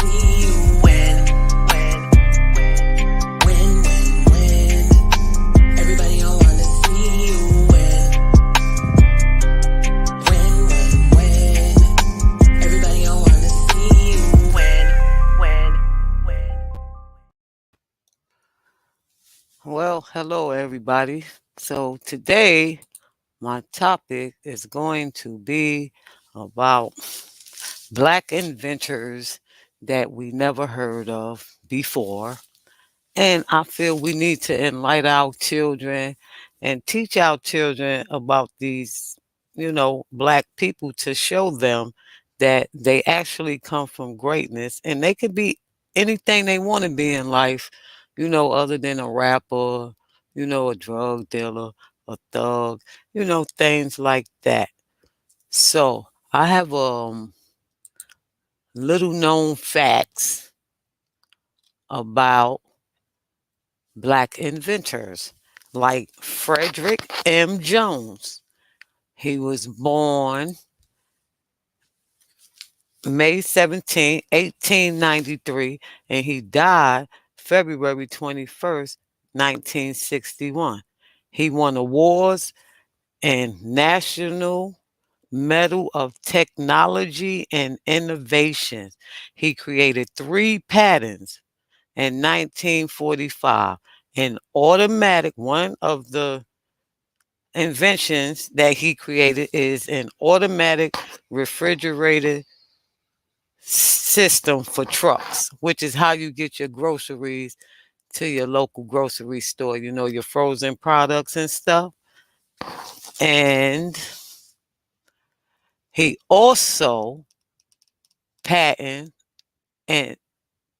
see you when. Everybody don't wanna see you when. Everybody don't wanna see you when. Well, hello everybody. So today my topic is going to be about black inventors that we never heard of before. And I feel we need to enlighten our children and teach our children about these, black people to show them that they actually come from greatness and they could be anything they want to be in life, other than a rapper, a drug dealer, a thug, things like that. So I have little known facts about black inventors like Frederick M. Jones. He was born May 17, 1893, and he died February 21st, 1961. He won awards and National Medal of Technology and Innovation. He created 3 patents in 1945. An automatic, one of the inventions that he created is an automatic refrigerated system for trucks, which is how you get your groceries to your local grocery store, your frozen products and stuff. And he also patented and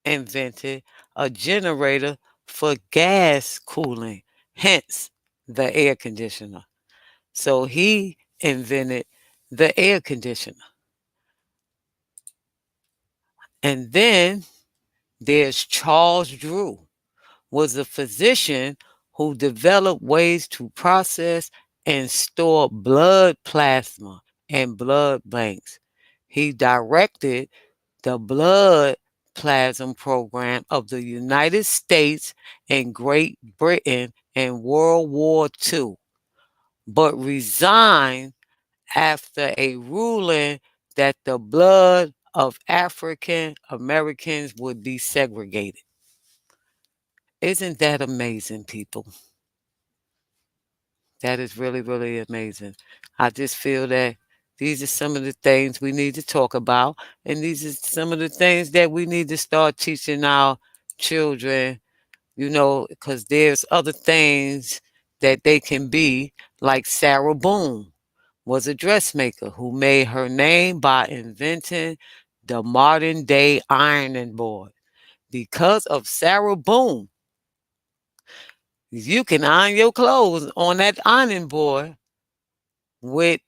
invented a generator for gas cooling, hence the air conditioner. So he invented the air conditioner. And then there's Charles Drew, was a physician who developed ways to process and store blood plasma and blood banks. He directed the blood plasma program of the United States and Great Britain in World War II, but resigned after a ruling that the blood of African Americans would be segregated. Isn't that amazing, people? That is really, really amazing. I just feel that these are some of the things we need to talk about, and these are some of the things that we need to start teaching our children, because there's other things that they can be, like Sarah Boone was a dressmaker who made her name by inventing the modern day ironing board. Because of Sarah Boone, you can iron your clothes on that ironing board with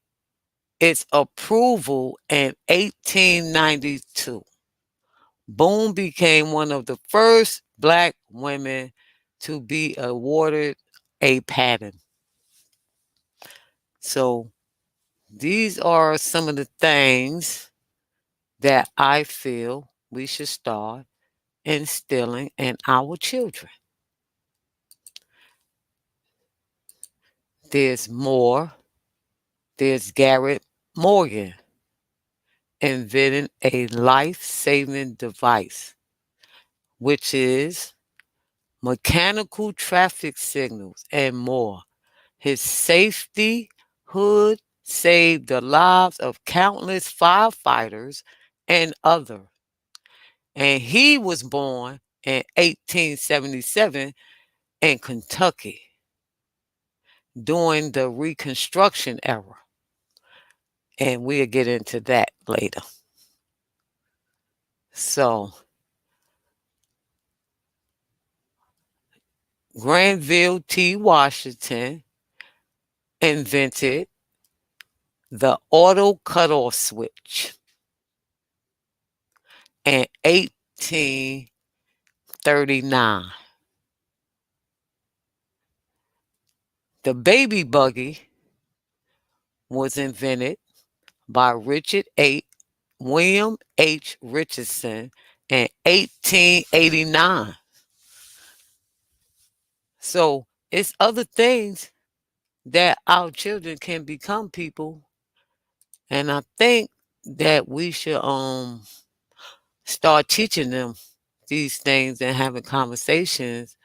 its approval in 1892. Boone became one of the first black women to be awarded a patent. So these are some of the things that I feel we should start instilling in our children. There's more. There's Garrett Morgan inventing a life-saving device, which is mechanical traffic signals and more. His safety hood saved the lives of countless firefighters and others. And he was born in 1877 in Kentucky during the Reconstruction era. And we'll get into that later. So, Granville T. Washington invented the auto cutoff switch in 1839. The baby buggy was invented by William H. Richardson in 1889. So it's other things that our children can become people. And I think that we should start teaching them these things and having conversations,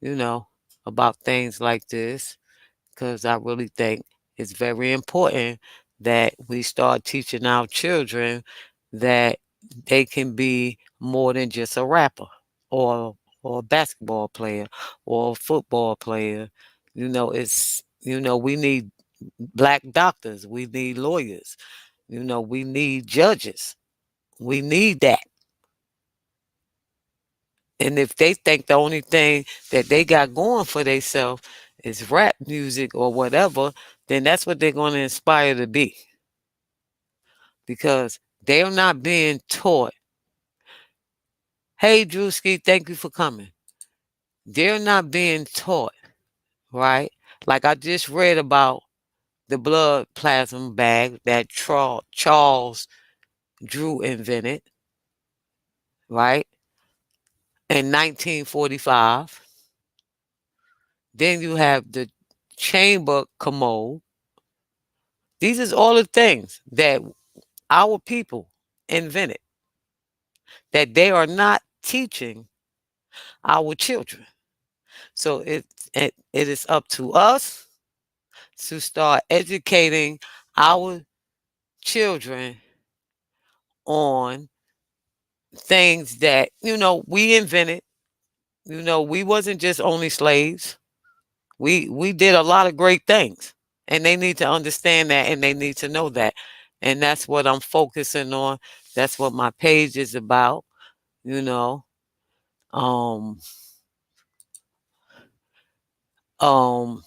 you know, about things like this, because I really think it's very important that we start teaching our children that they can be more than just a rapper or or a basketball player or a football player. We need black doctors, we need lawyers, we need judges. We need that. And if they think the only thing that they got going for themselves is rap music or whatever, then that's what they're going to inspire to be. Because they're not being taught. Hey, Drewski, thank you for coming. They're not being taught, right? Like I just read about the blood plasma bag that Charles Drew invented, right? In 1945. Then you have the chamber commode. These is all the things that our people invented that they are not teaching our children. So it is up to us to start educating our children on things that we invented. We wasn't just only slaves. We did a lot of great things, and they need to understand that, and they need to know that. And that's what I'm focusing on. That's what my page is about. you know um um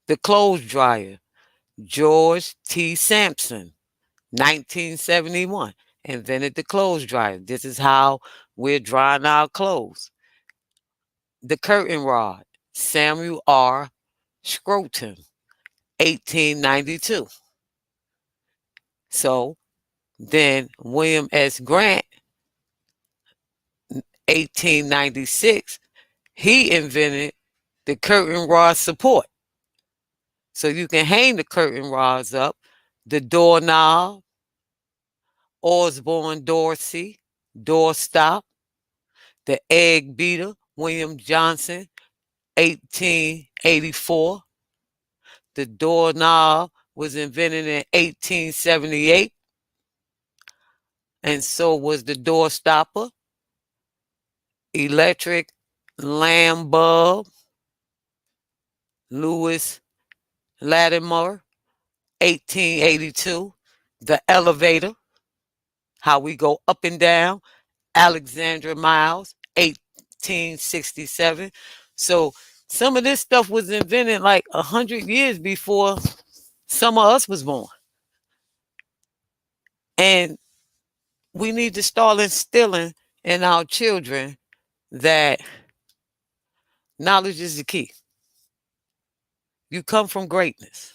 the clothes dryer. George T. Sampson, 1971, invented the clothes dryer. This is how we're drying our clothes. The curtain rod. Samuel R. Scroton, 1892. So then William S. Grant, 1896, he invented the curtain rod support. So you can hang the curtain rods up. The doorknob, Osborne Dorsey, doorstop. The egg beater, William Johnson, 1884. The doorknob was invented in 1878. And so was the door stopper. Electric lamp bulb, Louis Latimer, 1882. The elevator, how we go up and down, Alexandra Miles, 1867. So some of this stuff was invented like 100 years before some of us was born. And we need to start instilling in our children that knowledge is the key. You come from greatness.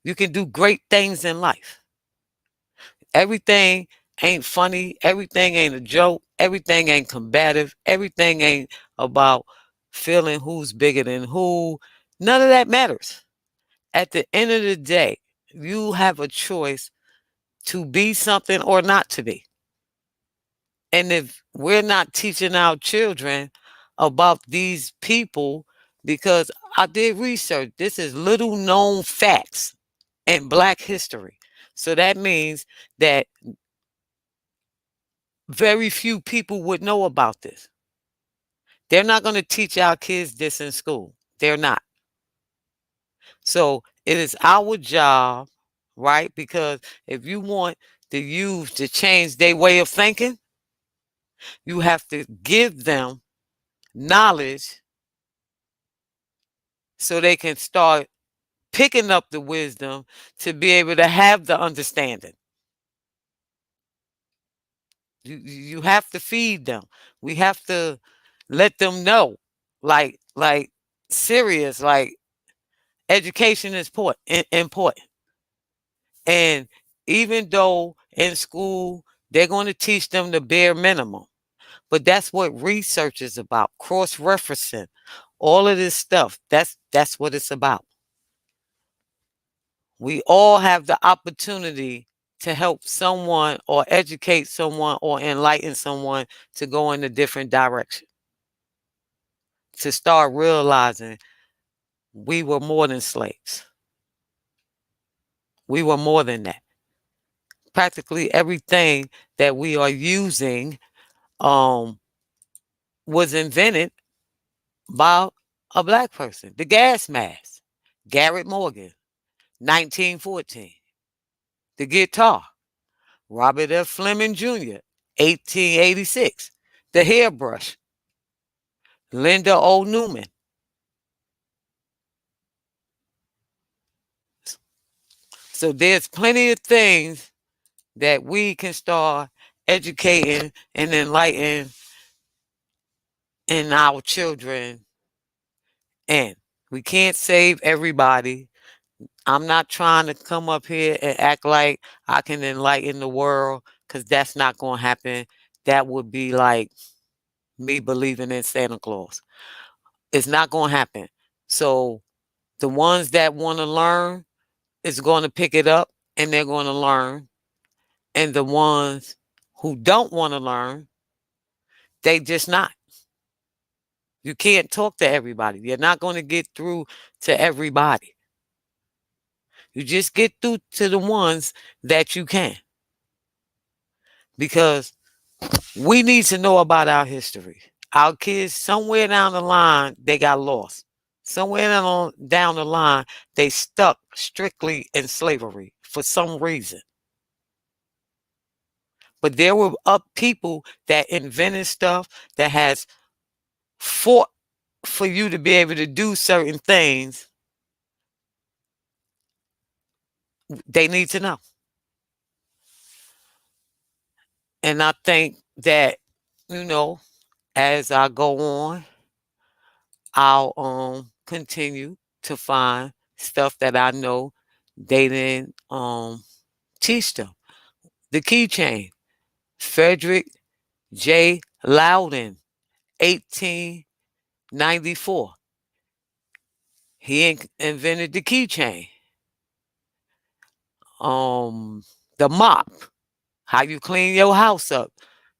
You can do great things in life. Everything ain't funny. Everything ain't a joke. Everything ain't combative. Everything ain't about feeling who's bigger than who. None of that matters. At the end of the day, you have a choice to be something or not to be. And if we're not teaching our children about these people, because I did research, this is little known facts in Black history. So that means that very few people would know about this. They're not going to teach our kids this in school. They're not. So it is our job, right? Because if you want the youth to change their way of thinking, you have to give them knowledge so they can start picking up the wisdom to be able to have the understanding. You have to feed them. We have to let them know, like serious, like education is important. And even though in school They're going to teach them the bare minimum. But that's what research is about, cross-referencing, all of this stuff. That's what it's about. We all have the opportunity to help someone or educate someone or enlighten someone to go in a different direction, to start realizing we were more than slaves. We were more than that. Practically everything that we are using um, was invented by a black person. The gas mask, Garrett Morgan, 1914. The guitar, Robert F. Fleming Jr., 1886. The hairbrush, Linda O. Newman. So there's plenty of things that we can start educating and enlightening in our children. And we can't save everybody. I'm not trying to come up here and act like I can enlighten the world, because that's not going to happen. That would be like me believing in Santa Claus. It's not going to happen. So the ones that want to learn is going to pick it up and they're going to learn. And the ones who don't want to learn, they just not. You can't talk to everybody. You're not going to get through to everybody. You just get through to the ones that you can. Because we need to know about our history. Our kids, somewhere down the line, they got lost. Somewhere down the line, they stuck strictly in slavery for some reason. But there were up people that invented stuff that has fought for you to be able to do certain things. They need to know. And I think that, as I go on, I'll continue to find stuff that I know they didn't teach them. The keychain, Frederick J. Loudon, 1894. He invented the keychain. The mop, how you clean your house up,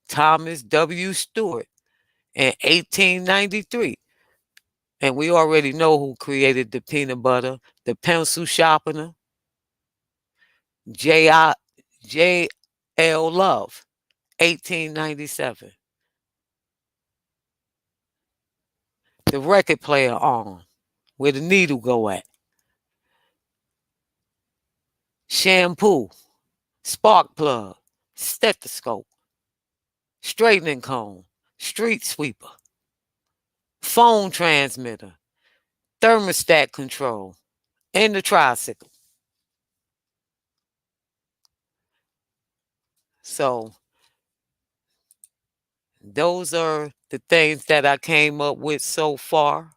Thomas W. Stewart in 1893. And we already know who created the peanut butter, the pencil sharpener, J. L. Love, 1897. The record player arm, where the needle go at. Shampoo, spark plug, stethoscope, straightening comb, street sweeper, phone transmitter, thermostat control, and the tricycle. So those are the things that I came up with so far.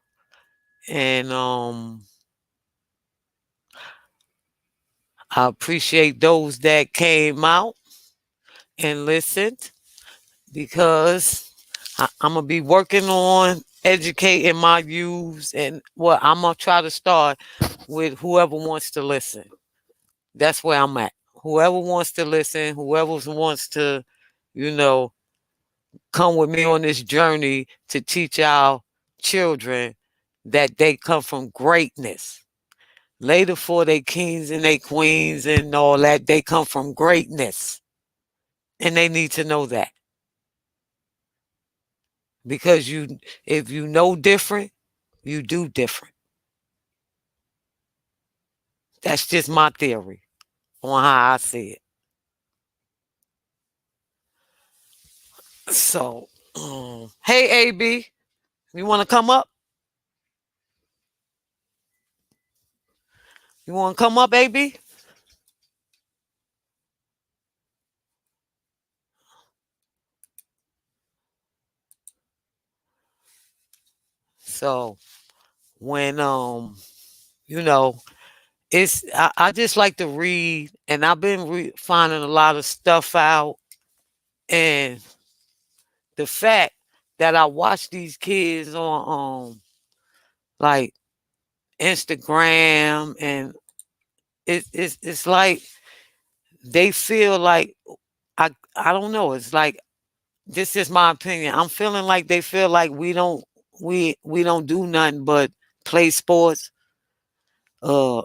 And I appreciate those that came out and listened, because I'm going to be working on educating my youths. And I'm going to try to start with whoever wants to listen. That's where I'm at. Whoever wants to listen, whoever wants to, you know, come with me on this journey to teach our children that they come from greatness. Later for they kings and they queens and all that, they come from greatness. And they need to know that. Because if you know different, you do different. That's just my theory on how I see it. So, hey, AB, you want to come up? You want to come up, AB? So, when, you know, I just like to read, and I've been finding a lot of stuff out And the fact that I watch these kids on like Instagram, and it's like they feel like I don't know. It's like, this is my opinion. I'm feeling like they feel like we don't do nothing but play sports, uh,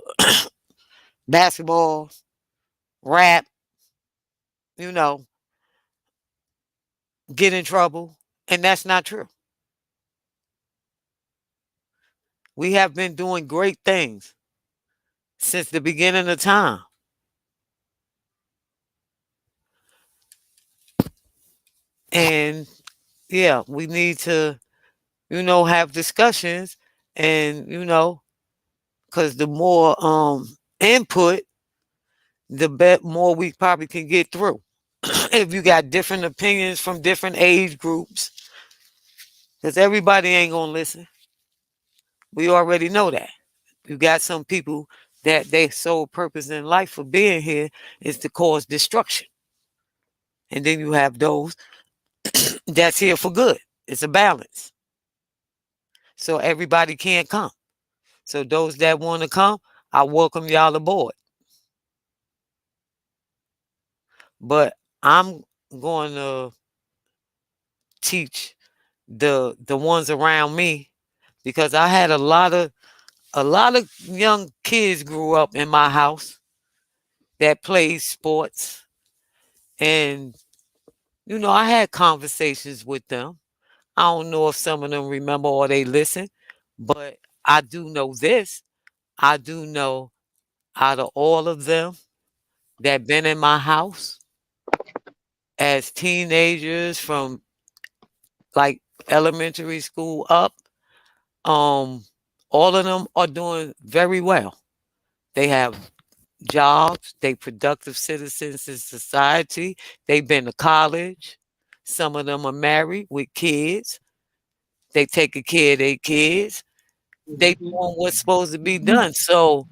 basketball, rap, you know, get in trouble, and that's not true. We have been doing great things since the beginning of time, and yeah, we need to, have discussions, and because the more input, the more we probably can get through. If you got different opinions from different age groups, because everybody ain't gonna listen. We already know that. You got some people that their sole purpose in life for being here is to cause destruction. And then you have those that's here for good. It's a balance. So everybody can't come. So those that want to come, I welcome y'all aboard. But I'm going to teach the ones around me, because I had a lot of young kids grew up in my house that played sports, and I had conversations with them. I don't know if some of them remember or they listen, but I do know this. I do know, out of all of them that been in my house as teenagers, from like elementary school up, um, all of them are doing very well. They have jobs, they productive citizens in society, they've been to college. Some of them are married with kids. They taking care of their kids. They Mhm. doing what's supposed to be done. So,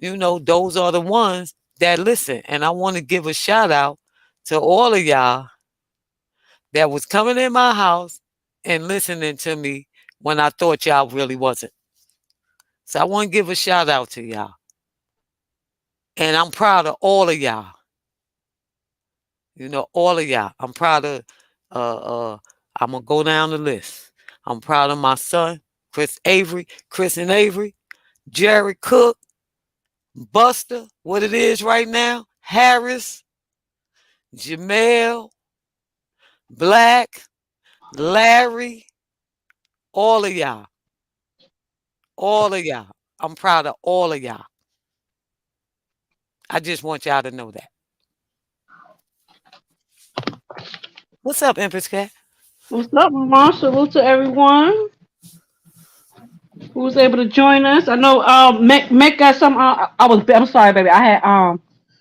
those are the ones that listen. And I want to give a shout out to all of y'all that was coming in my house and listening to me when I thought y'all really wasn't. So I want to give a shout out to y'all. And I'm proud of all of y'all. All of y'all. I'm proud of uh uh I'm gonna go down the list. I'm proud of my son, Chris and Avery, Jerry Cook, Buster, what it is right now, Harris, Jamel, Black, Larry, all of y'all. All of y'all. I'm proud of all of y'all. I just want y'all to know that. What's up, Empress Cat? What's up, Mama? Salute to everyone who was able to join us. I know Mick got some. I'm sorry, baby. I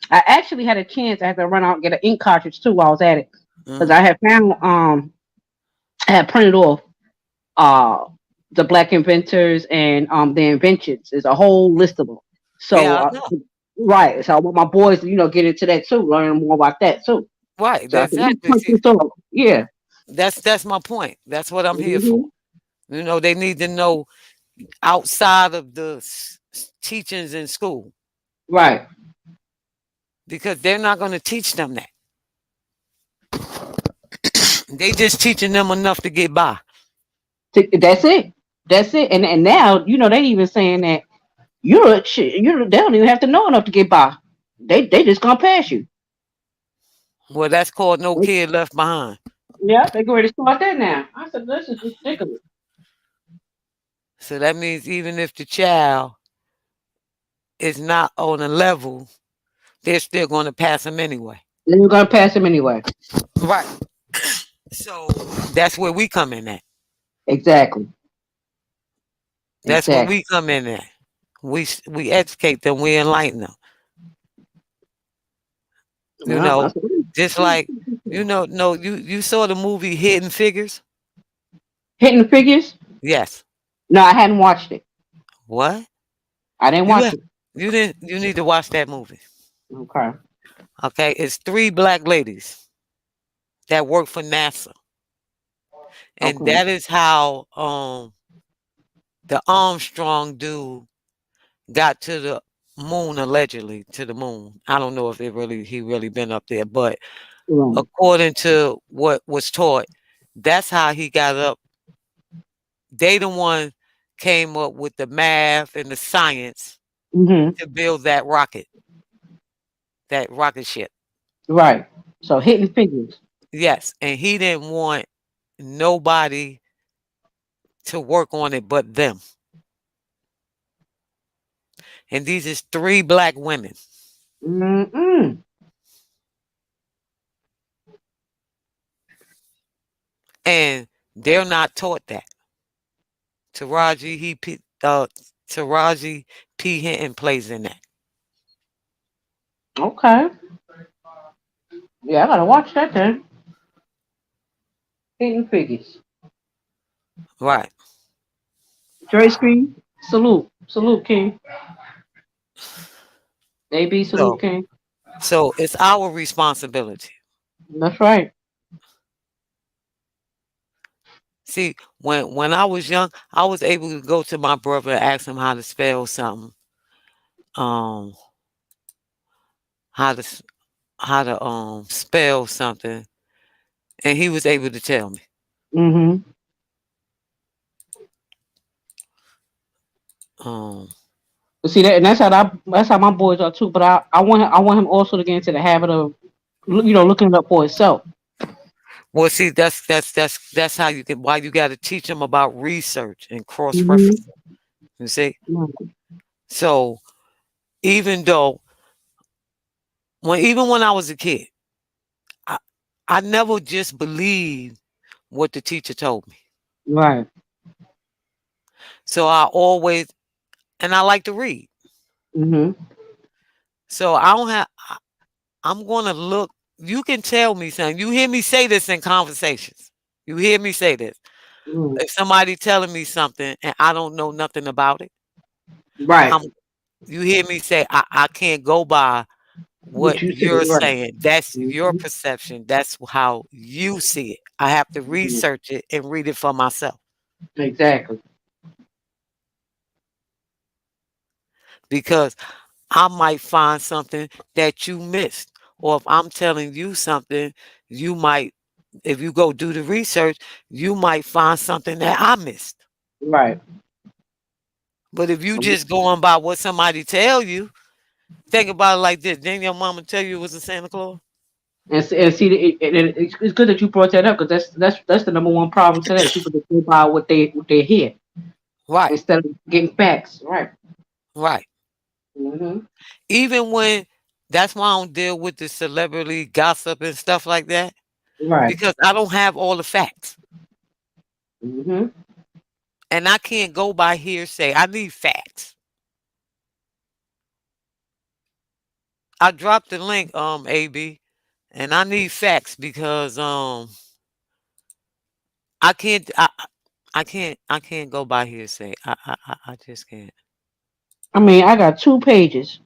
actually had a chance. I had to run out and get an ink cartridge too while I was at it because Hmm. I had found I had printed off uh the Black Inventors and the Inventions. There's a whole list of them. So Yeah, I know. right. So I want my boys to get into that too, learn more about that too. Right, So I said, let me exactly. punch See, this off. Yeah. that's my point. That's what I'm here for. Hmm. They need to know outside of the teachings in school, Right. because they're not going to teach them that. They just teaching them enough to get by. That's it. That's it. And now they even saying that they don't even have to know enough to get by. They just gonna pass you. Well, that's called no kid left behind. Yeah, they go ready to start that now. I said this is ridiculous. So that means even if the child is not on a level, they're still going to pass them anyway. They're gonna pass them anyway. Right. So that's where we come in at. Exactly. That's where Exactly. we come in at. We educate them. We enlighten them. You Yeah, know, that's what just like no, you saw the movie Hidden Figures. Hitting figures. Yes. No, I hadn't watched it. What? I didn't You watch ha- it. you didn't. You need to watch that movie. Okay. Okay, it's three black ladies that worked for NASA. And Okay. that is how the Armstrong dude got to the moon, allegedly to the moon. I don't know if he really been up there, but Right. according to what was taught, that's how he got up. They the one came up with the math and the science Mhm. to build that rocket ship. Right. So Hidden Figures. Yes, and he didn't want nobody to work on it but them. And these is three black women, Mm-mm. and they're not taught that. Taraji P. Hinton plays in that. Okay. Yeah, I gotta watch that then. Hidden Figures. Right. Dre Screen. Salute. Salute, King. AB Salute, So King. so it's our responsibility. That's right. See, when I was young, I was able to go to my brother and ask him how to spell something. Um how to s- how to spell something, and he was able to tell me. Mm-hmm. Um See that, and that's how my boys are too. But I want him also to get into the habit of looking it up for himself. well, see, that's how you can why you got to teach them about research and cross Mm-hmm. reference. You see, so even though even when I was a kid, I I never just believed what the teacher told me. Right. So I always and I like to read. Mm-hmm. So I don't have. I'm gonna look. You can tell me something. You hear me say this in conversations. You hear me say this. Mm. If somebody telling me something and I don't know nothing about it, Right. I'm. You hear me say I can't go by what What you said. you're Right. saying. That's your Mm-hmm. perception. That's how you see it. I have to research it and read it for myself Exactly. because I might find something that you missed. Or if I'm telling you something, you might, if you go do the research, you might find something that I missed. Right. But if you just going by what somebody tell you, think about it like this. Didn't your mama tell you it was a Santa Claus? And see, it's good that you brought that up because that's the number one problem today. People just go by what they hear Right, instead of getting facts. Right. right. Mm-hmm. Even when that's why I don't deal with the celebrity gossip and stuff like that Right. because I don't have all the facts. Mm-hmm. And I can't go by hearsay. I need facts. I dropped the link, AB, and I need facts because I can't I can't go by hearsay. I just can't. I mean, I got 2 pages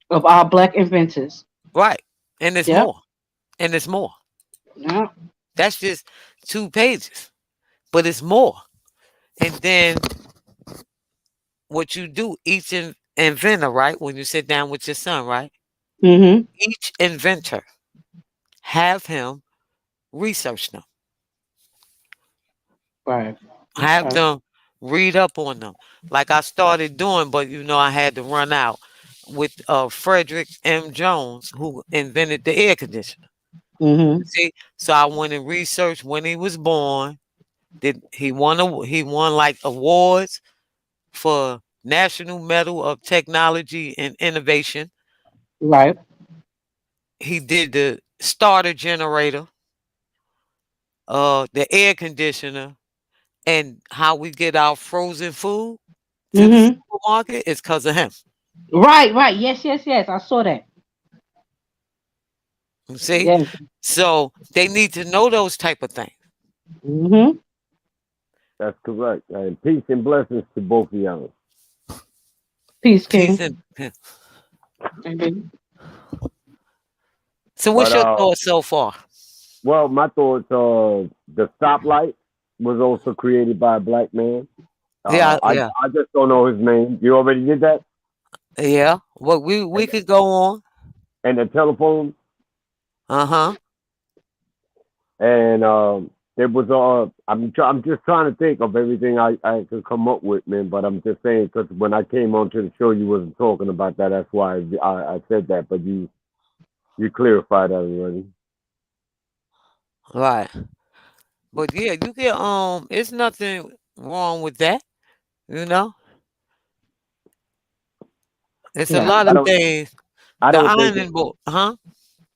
of our black inventors. Right. And it's Yep. more. And it's more. Yep. That's just 2 pages. But it's more. And then what you do, each inventor, right? When you sit down with your son, right? Mm-hmm. Each inventor have him research them. Right. Have Okay. them read up on them. Like I started doing, but I had to run out with Frederick M. Jones, who invented the air conditioner. Mm-hmm. See, so I went and researched when he was born. Did he won like awards for National Medal of Technology and Innovation. Right. He did the starter generator, the air conditioner, and how we get our frozen food to the Mm-hmm. supermarket is because of him. Right. Right. Yes. Yes. Yes. I saw that. You see? Yes. So they need to know those type of things. Mm-hmm. That's correct. And peace and blessings to both of y'all. Peace, Peace King. and Mhm. so what's But your thoughts so far? Well, my thoughts. The stoplight was also created by a black man. Yeah, yeah, I just don't know his name. You already did that, yeah. Well, we and could go on. the telephone, Uh-huh. and there was I'm just trying to think of everything I could come up with, man. But I'm just saying because when I came onto the show, you wasn't talking about that. That's why I said that. But you clarified that already. Right. But yeah, you can it's nothing wrong with that, you know? It's a Yeah. lot I of don't things. I The don't think ironing board, huh?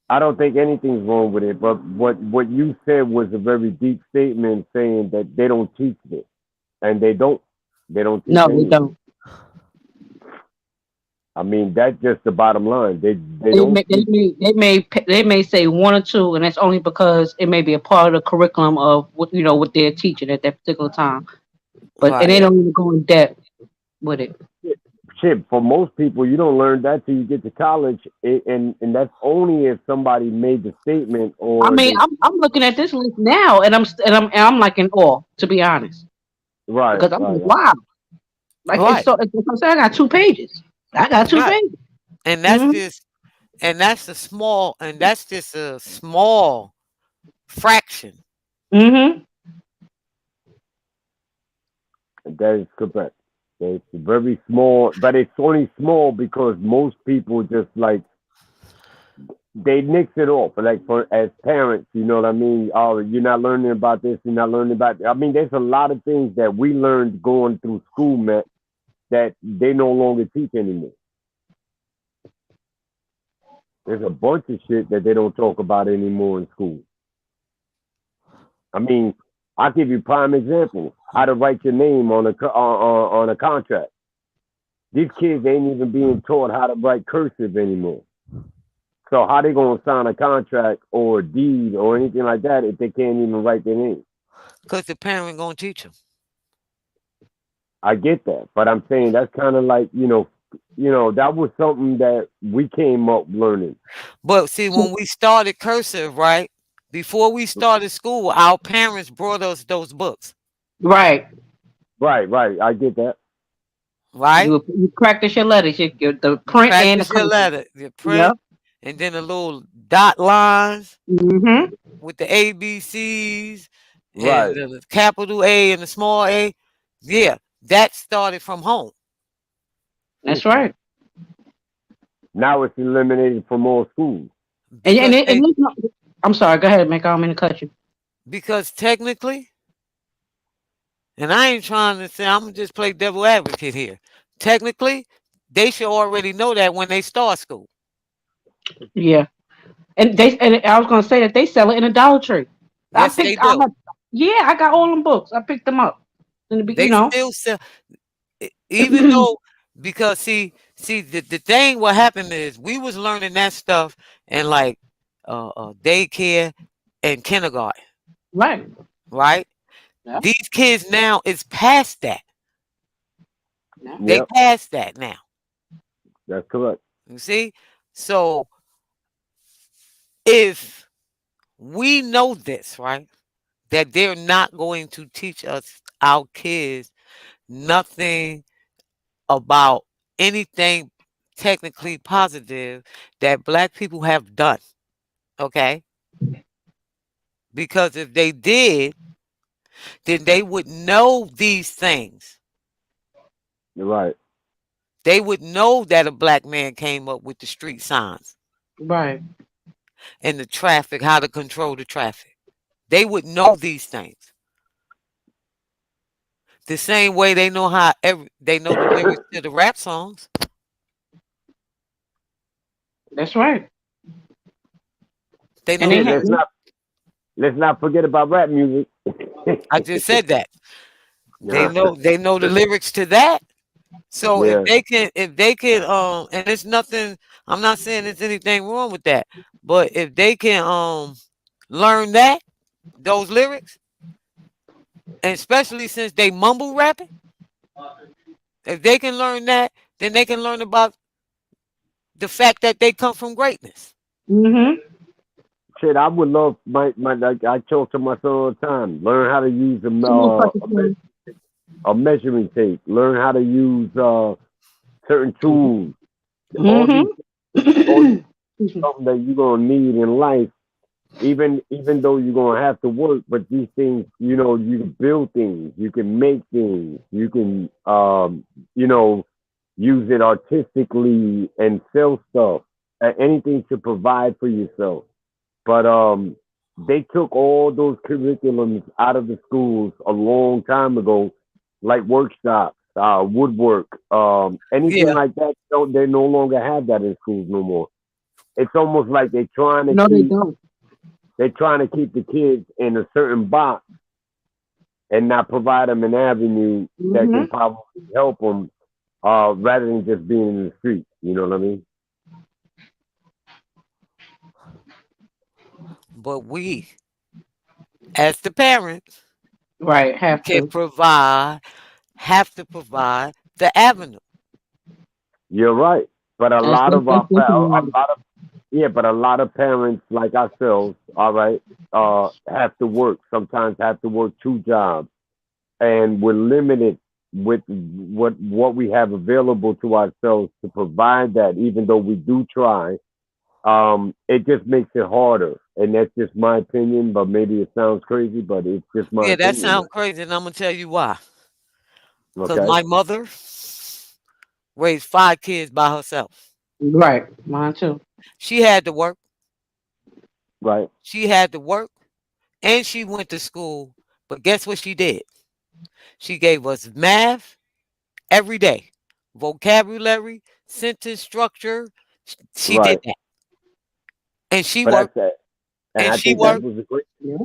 I don't think anything's wrong with it, but what you said was a very deep statement saying that they don't teach this, and they don't teach No, they any. don't. I mean, that's just the bottom line. They They don't may, they teach. may, they may, they may say one or two, and that's only because it may be a part of the curriculum of what what they're teaching at that particular time. But and Right. they don't even go in depth with it. Shit, for most people, you don't learn that till you get to college, and that's only if somebody made the statement I or mean, they. I'm looking at this list now, and I'm like in awe, to be honest, Right, because I'm like, right. wow, like Right. it's I'm saying I got 2 pages. I got two Right. pages. And that's Mm-hmm. just and that's just a small fraction. Mm-hmm. That is correct. It's very small, but it's only small because most people just like they mix it off. Like for as parents, you know what I mean? Oh, you're not learning about this. You're not learning about. I mean, there's a lot of things that we learned going through school, Matt, that they no longer teach anymore. There's a bunch of shit that they don't talk about anymore in school. I mean, I'll give you prime example: how to write your name on on a contract. These kids ain't even being taught how to write cursive anymore. So how they gonna sign a contract or a deed or anything like that if they can't even write their name? Because the parent gonna teach them. I get that, but I'm saying that's kind of like that was something that we came up learning. But see, when we started cursive, right? Before we started school, our parents brought us those books, Right. Right, right. I get that. right? You practice your letters, the print and the Practice your cursive. letter, your Yep. print, and then the little dot lines Mm-hmm. with the ABCs and Right. the capital A and the small A. Yeah, that started from home That's right. Now it's eliminated from all schools. And because they it's not, I'm sorry. Go ahead, make. I don't mean to cut you. because technically, and I ain't trying to say I'm gonna just play devil advocate here. Technically, they should already know that when they start school. Yeah. And I was gonna say that they sell it in a Dollar Tree. I Yes, they picked. I do. got, yeah, I got all them books. I picked them up. In the They still sell, even though because see the thing what happened is we was learning that stuff in like daycare and kindergarten, right. right? Yeah. These kids now is past that. Yeah. They Yep, past that now. that's correct. You see? So if we know this, right? That they're not going to teach us our kids nothing about anything technically positive that black people have done. Okay? Because if they did, then they would know these things. You're right. They would know that a black man came up with the street signs Right. and the traffic, how to control the traffic. They would know these things. The same way they know they know the lyrics to the rap songs. That's right. They And know they Shit, had. let's not forget about rap music. I just said that. Yeah, They know the lyrics to that. So yeah, if they can and it's nothing, I'm not saying there's anything wrong with that. But if they can learn that, those lyrics, and especially since they mumble rapping, if they can learn that, then they can learn about the fact that they come from greatness. Mm-hmm. shit, I would love my like I talk to my son all the time. Learn how to use Come on, Pakistan. a measuring tape. Learn how to use certain tools. All these Mm-hmm. all these Excuse me. something that you're gonna need in life. Even though you're gonna have to work, but these things, you can build things, you can make things, you can you know, use it artistically and sell stuff. Anything to provide for yourself. But they took all those curriculums out of the schools a long time ago, like workshops, woodwork, anything Yeah, like that. Don't They no longer have that in schools no more. It's almost like No, they don't. they're trying to keep the kids in a certain box and not provide them an avenue that can Mm-hmm. probably help them, rather than just being in the street. You know what I mean? but we, as the parents, Right, have can to. provide, have to provide the avenue. You're right. But a That's lot that's of that's definitely a right. lot of yeah, but a lot of parents like ourselves, all right, have to work. Sometimes have to work two jobs, and we're limited with what we have available to ourselves to provide that. Even though we do try, it just makes it harder, and that's just my opinion. But maybe it sounds crazy, but it's just my Yeah, that opinion. sounds crazy, and I'm gonna tell you why. Because Okay, my mother raised 5 kids by herself. Right, mine too. She had to work. right, She had to work, and she went to school. But guess what she did? She gave us math every day, vocabulary, sentence structure. She did right. that, and she But worked, that's it, and and I she think that worked. was a great. Yeah.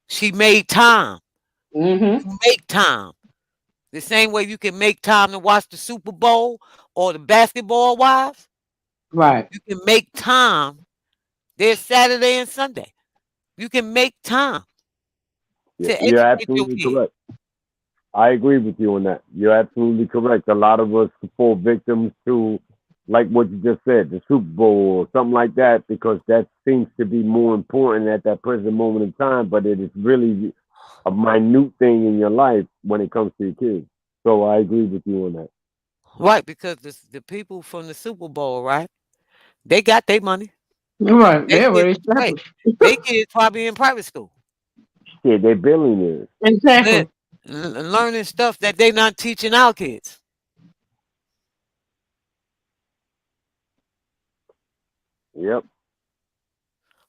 She made time. Mm-hmm. You make time. The same way you can make time to watch the Super Bowl or the basketball wives, Right. you can make time. There's Saturday and Sunday. You can make time Yeah, to you're educate your absolutely kids. correct. I agree with you on that. You're absolutely correct. A lot of us fall victims to, like what you just said, the Super Bowl or something like that, because that seems to be more important at that present moment in time. But it is really a minute thing in your life when it comes to your kids. So I agree with you on that. Right, because the people from the Super Bowl, right? They got their money. Right. They They're kids, already wait, established. they kids probably in private school, Shit, they're billionaires. learn, Exactly. learning stuff that they not teaching our kids. Yep.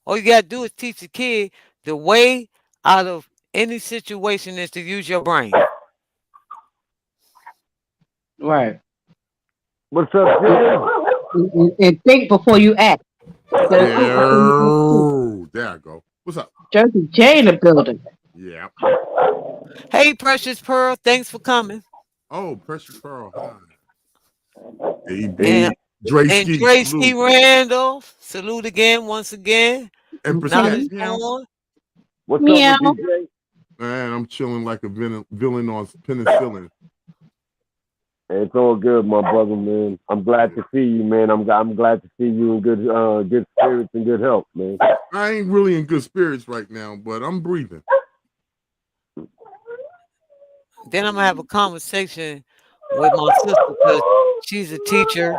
All you gotta do is teach the kid the way out of any situation is to use your brain. Right. What's up, And, Jay? and think before you act. You gotta think before you act too. Yo, there I go. What's up? Jersey J in the building. Yeah. Hey, Precious Pearl, thanks for coming. Oh, Precious Pearl. Hi. AB. And Hey, Dre and Ski. Tracy Salute. Randall, salute again, once again. Empress Cat. Okay. Knowledge Meow. on. what's up Meow. with you, Jay? Man, I'm chilling like a villain on penicillin. It's all good, my brother, man. I'm glad to see you, man. I'm glad to see you in good spirits and good health, man. I ain't really in good spirits right now, but I'm breathing. Then I'm gonna have a conversation with my sister because she's a teacher.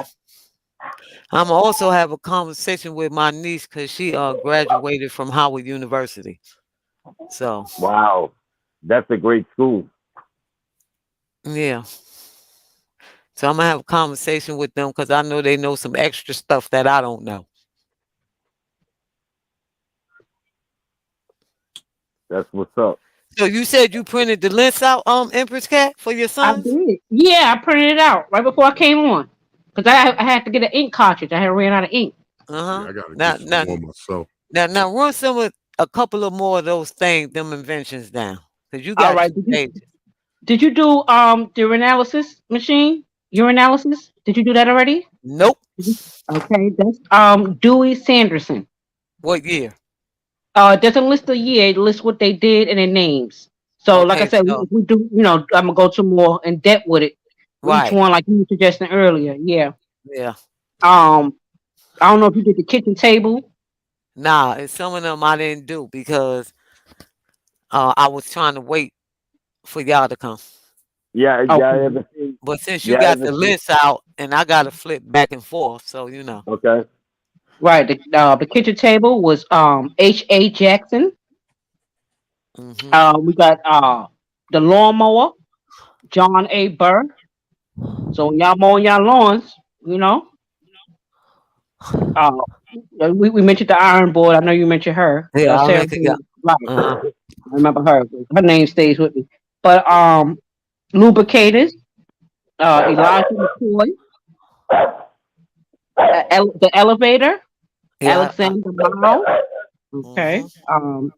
I'm gonna also have a conversation with my niece because she graduated from Howard University. So Wow, that's a great school. yeah. So I'm gonna have a conversation with them because I know they know some extra stuff that I don't know. That's what's up. So you said you printed the list out, Empress Cat, for your I sons? did. Yeah, I printed it out right before I came on. Because I had to get an ink cartridge. I had ran out of ink. Yeah, Uh-huh. I gotta Now get some now more myself. now run a couple of more of those things, them inventions down. Because you All got right. 2 pages. Did you do the urinalysis machine? Urinalysis? Did you do that already? Nope. Okay, that's Dewey Sanderson. What year? It doesn't list the year, it lists what they did and their names. So like I Okay, said, so we do, I'm gonna go to more in depth with it. Each right. one, like you were suggesting earlier. Yeah. Yeah. Um I don't know if you did the kitchen table. Nah, and some of them I didn't do because I was trying to wait for y'all to come. Yeah, yeah, I Okay. ever seen, But since you yeah, I got ever the seen, list out and I got to flip back and forth, so you know. okay. Right. The kitchen table was H.A. Jackson. Hmm. We got the lawnmower, John A. Burr. So when y'all mowing y'all lawns, you know, uh, we mentioned the iron board. I know you mentioned her. Yeah, I Sarah reckon. Yeah. Jane White. Uh-huh. I remember her. Her name stays with me. But lubricators, Elijah McCoy, the elevator, Yeah. Alexander Miles. Okay. Hmm.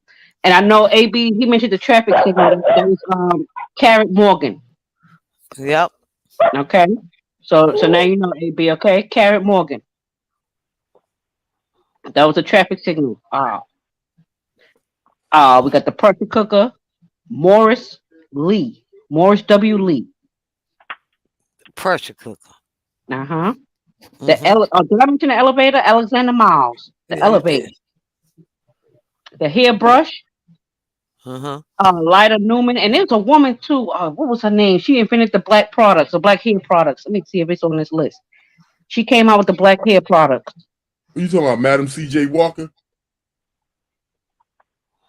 And I know AB. He mentioned the traffic signal. That was Carrot Morgan. Yep. Okay. So now you know AB. Okay, Carrot Morgan. That was a traffic signal. We got the pressure cooker, Morris Lee, Morris W. Lee. Pressure cooker. Uh huh. Hmm. Did I mention the elevator? Alexander Miles. The Yeah, you did. elevator. The hairbrush, Uh-huh. Lyda Newman, and there's a woman too. What was her name? She invented the black products, the black hair products. Let me see if it's on this list. She came out with the black hair products. You talking about Madam C.J. Walker?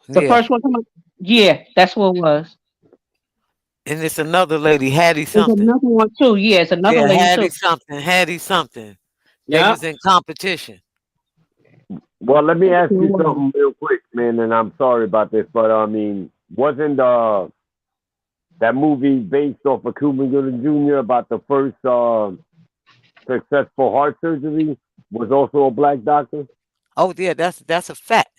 The Yeah. first one, yeah, that's what it was. And it's another lady, Hattie There's something. another one too. Yeah, it's another Yeah, lady too. Hattie something. Hattie something. They Yeah. was in competition. Well, let me ask Sure you was. something real quick, man, and I'm sorry about this, but I mean, wasn't that movie based off of Cuba Gooding Jr. about the first successful heart surgery? Was also a black doctor? Oh yeah, that's a fact.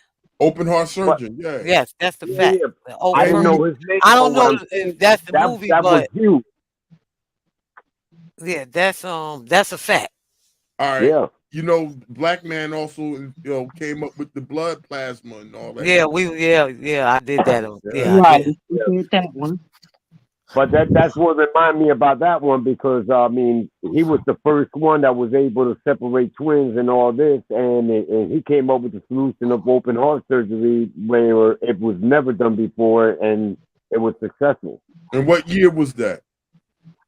Open heart But surgeon, yeah. Yes, that's the yeah, fact. yeah, The I open And didn't first. he know his name, I but don't what know I'm if saying, that's the that movie, that was but huge. yeah, that's a fact. all right. Yeah. You know, black man also came up with the blood plasma and all that. Yeah, I did that. Yeah. Yeah, I Right. did. We Yeah. did that one. But that's what remind me about that one because I mean he was the first one that was able to separate twins and all this, and he came up with the solution of open heart surgery where it was never done before, and it was successful. And what year was that?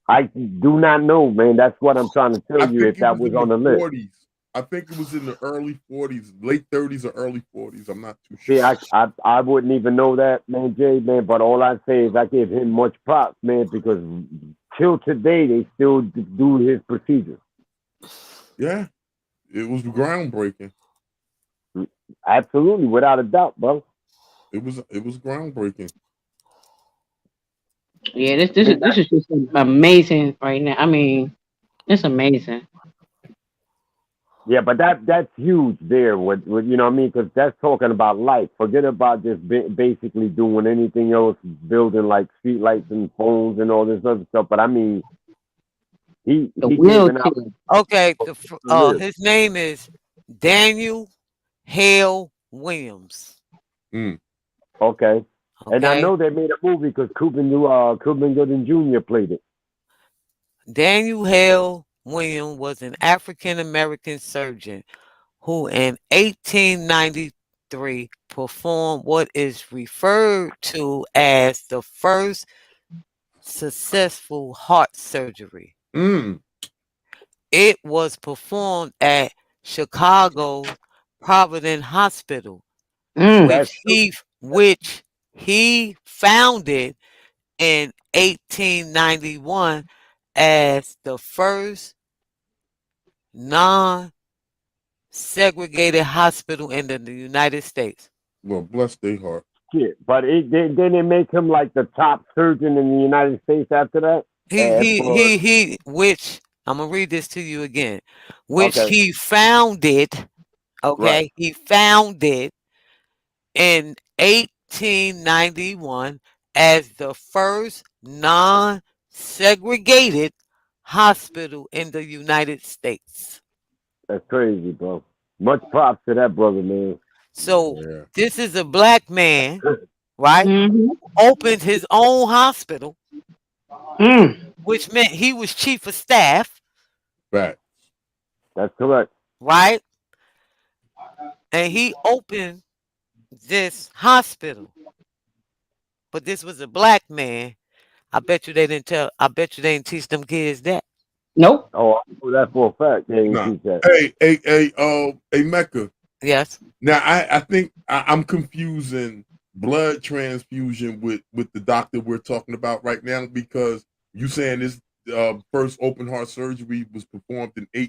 I do not know, man. That's what I'm trying to tell I you. think If it that was was in the on the list, 40s. I think it was in the early 40s, late 30s or early 40s. I'm not too see, sure. I wouldn't even know that, man, Jay, man. But all I say is I give him much props, man, because till today they still do his procedures. Yeah, it was groundbreaking. Absolutely, without a doubt, bro. It was groundbreaking. Yeah, this is just amazing right now. I mean, it's amazing. Yeah, but that's huge there. What you know what I mean? Because that's talking about life. Forget about just basically doing anything else, building like street lights and phones and all this other stuff. But I mean, The he giving wheelchair. out Okay, to live. his name is Daniel Hale Williams. Mm. Okay, and I Okay, know they made a movie because Cuban Gooding Jr. played it. Daniel Hale Williams was an African American surgeon who in 1893 performed what is referred to as the first successful heart surgery. Mm. It was performed at Chicago's Providence Hospital, Mm. That's true. which he founded in 1891 as the first non-segregated hospital in the United States. Well, bless their heart. Shit, but then they make him like the top surgeon in the United States after that. For Which I'm gonna read this to you again, which okay, he founded. right. Okay, he founded in 1891 as the first non-segregated hospital in the United States. That's crazy, bro. Much props to that brother, man. So Yeah. this is a black man, right? Mm-hmm. Opened his own hospital, Mm. which meant he was chief of staff, Back. That's correct. right? and he opened this hospital. But this was a black man. I bet you they didn't tell. I bet you they didn't teach them kids that. Nope. Oh, I know that for a fact. They didn't Nah. teach that. Hey, Mecca. Yes. Now I think I'm confusing blood transfusion with the doctor we're talking about right now, because you saying this first open heart surgery was performed in the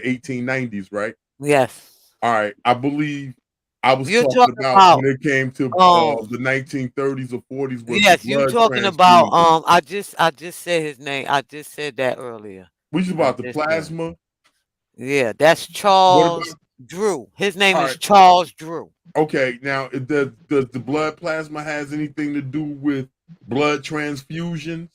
1890s, right? Yes. All right. I believe I was You're talking talking about about when it came to um. the 1930s or 40s was the Yes, you blood talking about transfusion. I just said his name. I just said that earlier. Which is I about the just said. plasma. Yeah, that's What Charles about Drew. His name all is right? Charles Drew. Okay, now does the blood plasma has anything to do with blood transfusions?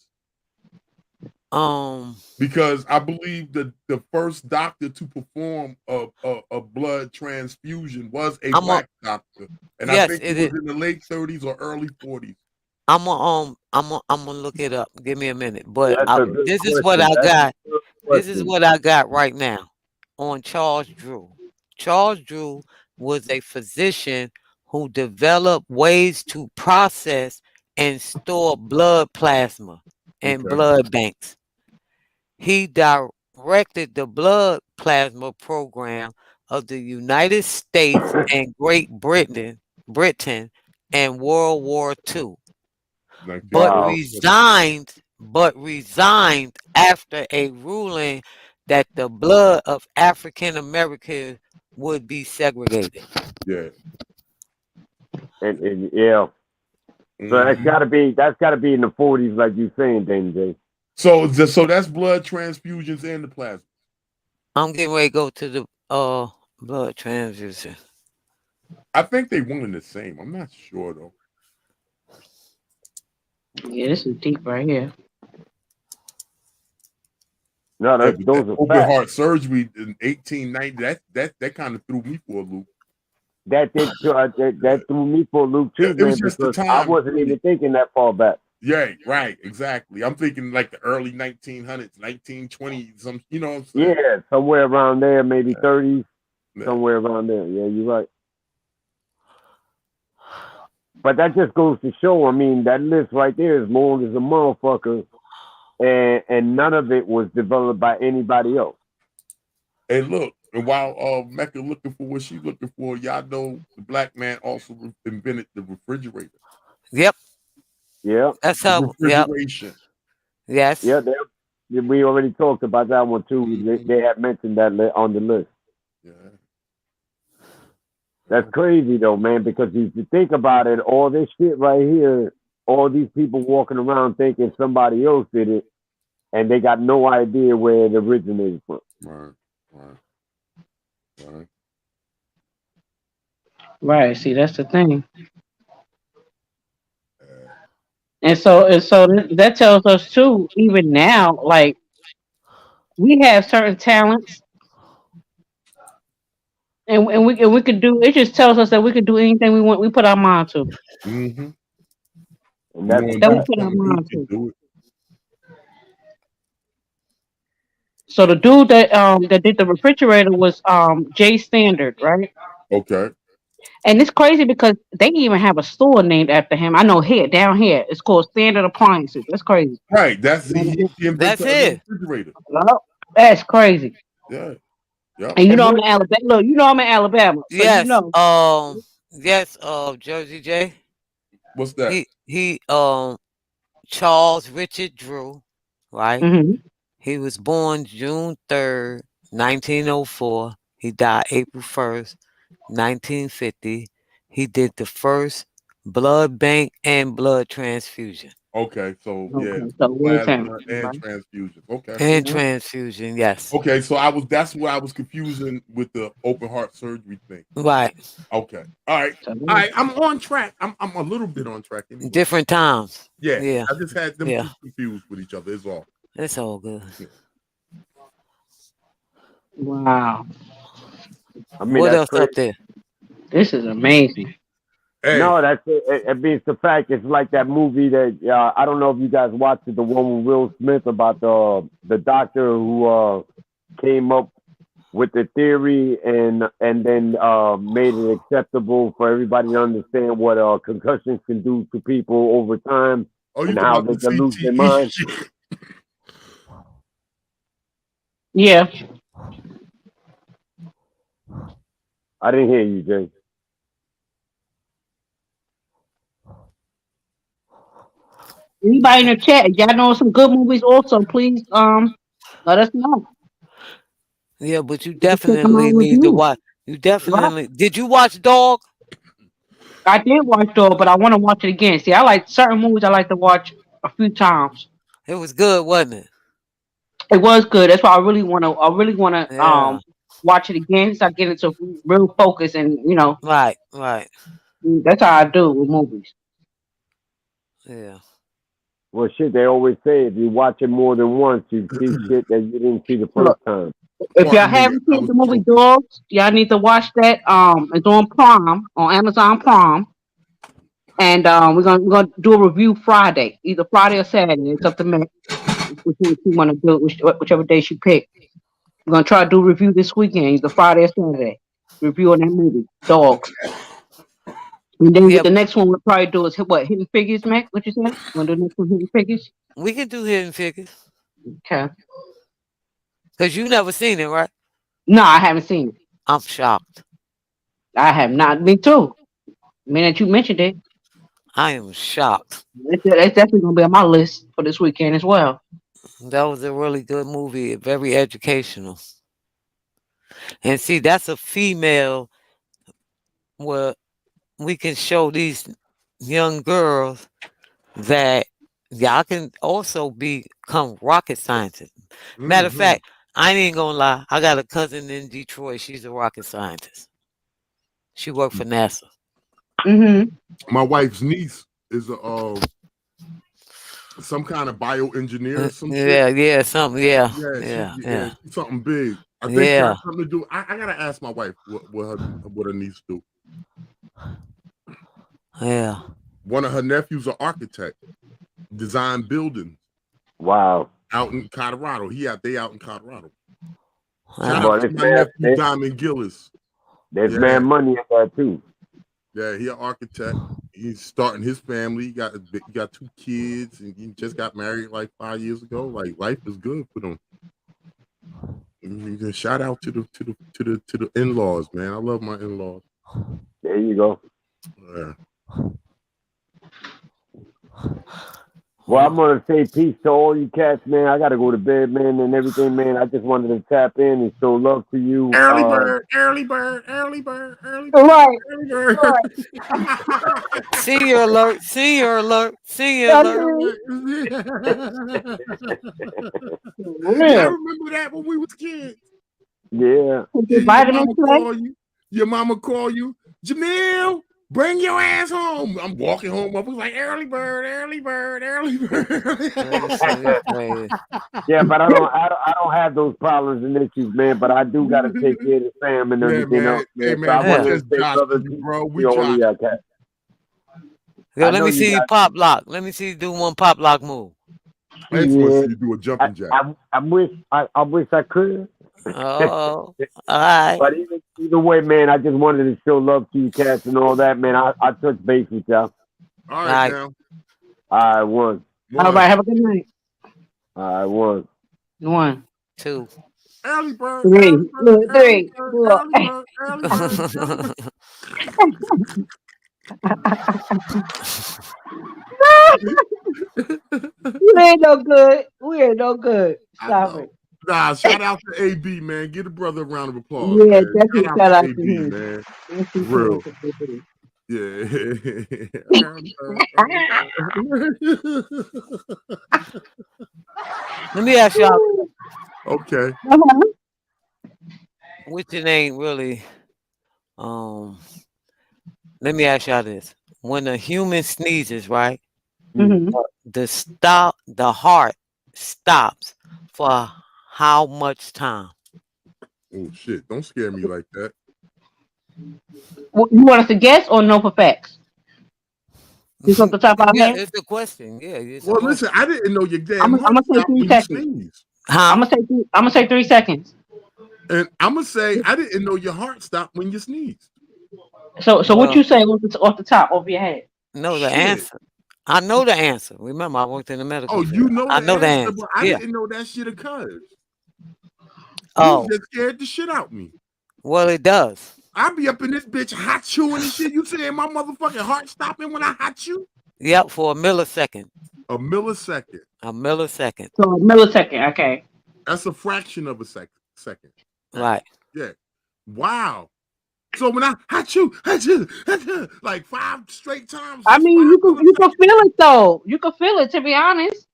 Um, Because I believe that the first doctor to perform a blood transfusion was a I'm a black doctor, and I yes, think it it was is. in the late 30s or early 40s. I'm gonna look it up. Give me a minute. But That's a good this is what question. I That's a got. good This is question. what I got right now on Charles Drew. Charles Drew was a physician who developed ways to process and store blood plasma in Okay, blood banks. He directed the blood plasma program of the United States and Great Britain in World War II, but 1940. Wow. resigned after a ruling that the blood of African Americans would be segregated. Yeah. And yeah. So Mhm. that's gotta be in the 40s, like you saying, Dame J. So that's blood transfusions and the plasma. I'm getting ready to go to the blood transfusion. I think they one and the same. I'm not sure though. Yeah, this is deep right here. No, Yeah, that's but that those are open facts. heart surgery in 1890, that kind of threw me for a loop. That threw me for a loop too, It was man, just the because I time wasn't too. even thinking that far back. Yeah, right, exactly. I'm thinking like the early 1900s, 1920s, some, you know what I'm saying? Yeah, somewhere around there, maybe Yeah, 30s, yeah. somewhere around there. Yeah, you're right. But that just goes to show. I mean, that list right there is long as a motherfucker, and none of it was developed by anybody else. Hey, look, and while Mecca looking for what she's looking for, y'all know the black man also invented the refrigerator, Yep, Yeah, that's the how. Yep, refrigeration. yes. yeah. We already talked about that one too. Mhm. They had mentioned that on the list. Yeah, That's yeah. crazy though, man. Because if you think about it, all this shit right here, all these people walking around thinking somebody else did it, and they got no idea where it originated from. Right, right, right. Right. See, that's the thing. Yeah. And so that tells us too. Even now, like we have certain talents, and we could do. It just tells us that we could do anything we want. We put our mind to. Mm-hmm. And You that's a want That to we do fact. put our something, you mind can to. do it. So the dude that did the refrigerator was Jay Standard, right? Okay. And it's crazy because they even have a store named after him. I know here down here it's called Standard Appliances. That's crazy. Right. That's You know the That's inventor of the it. refrigerator. what I mean? That's crazy. Yeah. Yep. And you And know I'm what? in Alabama. Look, you know I'm in Alabama, so you Yes. know. Yes. Jersey J. What's that? He Charles Richard Drew, right? Hmm. He was born June 3rd, 1904. He died April 1st, 1950. He did the first blood bank and blood transfusion. Okay. So yeah, Okay, so we're plasma talking, and right? transfusions. Okay. And Yeah. transfusion, yes. Okay. So that's where I was confusing with the open heart surgery thing. Right. Okay. All right. So All right. I'm on track. I'm a little bit on track anyway. Different times. Yeah. Yeah. I just had them Yeah. two confused with each other. Is all. It's all good. Yeah. wow, I mean, What that's else up crazy. there? this is amazing. Hey. No, that's it. I mean, it's the fact. It's like that movie that I don't know if you guys watched it, the one with Will Smith about the doctor who came up with the theory and then made it acceptable for everybody to understand what concussions can do to people over time Oh, you and talking how about they the can lose their CTE mind. shit? Yeah. I didn't hear you, Jay. Anybody in the chat, if y'all know some good movies also, please let us know. Yeah, but you We can check them definitely out with need to you. watch. You Right. definitely did. You watch Dog? I did watch Dog, but I want to watch it again. See, I like certain movies I like to watch a few times. It was good, wasn't it? It was good. That's why I really wanna Yeah. watch it again so I get into real focus and Right. Right. that's how I do with movies. Yeah. Well, shit, they always say if you watch it more than once, you see shit that you didn't see the first Look, time. if y'all Pardon me, haven't I seen was the movie joking. Dogs, y'all need to watch that. It's on Prime, on Amazon Prime. And we're gonna do a review Friday, either Friday or Saturday. It's up to me which one you want to do, whichever day she pick. We're gonna try to do a review this weekend, either Friday or Saturday. Review on that movie, Dogs. And then Yeah. the next one we'll probably do is Hidden Figures, Mac? What you said? Want to do the next one, Hidden Figures? We can do Hidden Figures Okay. because you never seen it, right? No, I haven't seen it. I'm shocked. I have not. Me too. I mean, that you mentioned it, I am shocked. it's definitely gonna be on my list for this weekend as well. That was a really good movie, very educational. And see, that's a female where we can show these young girls that y'all can also become rocket scientists. Matter of Mhm. fact, I ain't gonna lie. I got a cousin in Detroit. She's a rocket scientist. She worked for NASA. Mm-hmm. My wife's niece is some kind of bioengineer or some shit. Yeah, yeah, something. Yeah, Yeah, yeah, yeah, yeah, she's something big. I think she yeah, has something to do. I gotta ask my wife what her niece do. yeah. One of her nephews, an architect, design buildings Wow. out in Colorado. They out in Colorado. Shout Wow. out But to it's my man, nephew Diamond Gillis. there's Yeah, man money in that too. yeah, he an architect. He's starting his family. He got 2 kids, and he just got married like 5 years ago. Like life is good for them. And shout out to the in-laws, man. I love my in-laws. There you go. Yeah. Well, I'm gonna say peace to all you cats, man. I gotta go to bed, man, and everything, man. I just wanted to tap in and show love to you. Early bird, early bird, early bird, early bird, Right. early bird. Right. Senior alert! Senior alert! Senior I alert! mean, for Y'all real. remember that when we was kids? Yeah. Take your Your vitamins, mama Clay. call you. Your mama call you. Jamil, bring your ass home. I'm walking home. I was like, early bird, early bird, early bird. Yeah, but I don't have those problems and issues, man. But I do gotta take care of the fam and Yeah, everything man. else, Hey, man. So I man, we Yeah. wanted to just say joshed brother you, peace bro. We to all of joshed. y'all cats. Yo, I let know me you see you guys. pop lock. Let me see you do one pop lock move. I just want to Yeah. see you do a jumping jack. I wish I could. Oh, all right. But either way, man, I just wanted to show love to you cats and all that, man. I touch base with y'all. All Right. right, now. All right, one. All right. Have a good night. All right, one. 1, Two. Early bird, 3, early bird, early 3, bird, 4. early bird, early bird, early bird. You ain't no good. We ain't no good. I Stop know. it. Nah, shout out to AB, man. Give the brother a round of applause, Yeah, man. definitely Shout out shout to out to AB, him. man. Definitely shout Real. out to him. Yeah. Early bird, early bird. Let me ask y'all, Okay. Uh-huh. which it ain't really. Um, let me ask y'all this: when a human sneezes, right, Mhm. the heart stops for how much time? Oh shit! Don't scare me like that. You want us to guess or know for facts? Just off the top of our Yeah, head? it's a question. Yeah, it's a Well, listen, question. I didn't know your I'm damn gonna heart say stopped 3 when you seconds. sneeze. Huh? I'm gonna say 3 seconds. And I'm gonna say I didn't know your heart stopped when you sneezed. So what Well, you say off the top of your head? no, the Shit. answer. I know the answer. Remember, I worked in the medical Oh, field. you know I the know the answer, answer. but I Yeah. didn't know that shit occurs. You Oh, just scared the shit out me. well, it does. I be up in this bitch hot chewing and shit. You saying my motherfucking heart stopping when I hot chew? Yep, for a millisecond. A millisecond. A millisecond. So a millisecond. Okay. That's a fraction of a second. Right. Yeah. Wow. So when I hot chew, like 5 straight times, I that's mean, 5 you can milliseconds. feel it though. You can feel it. To be honest,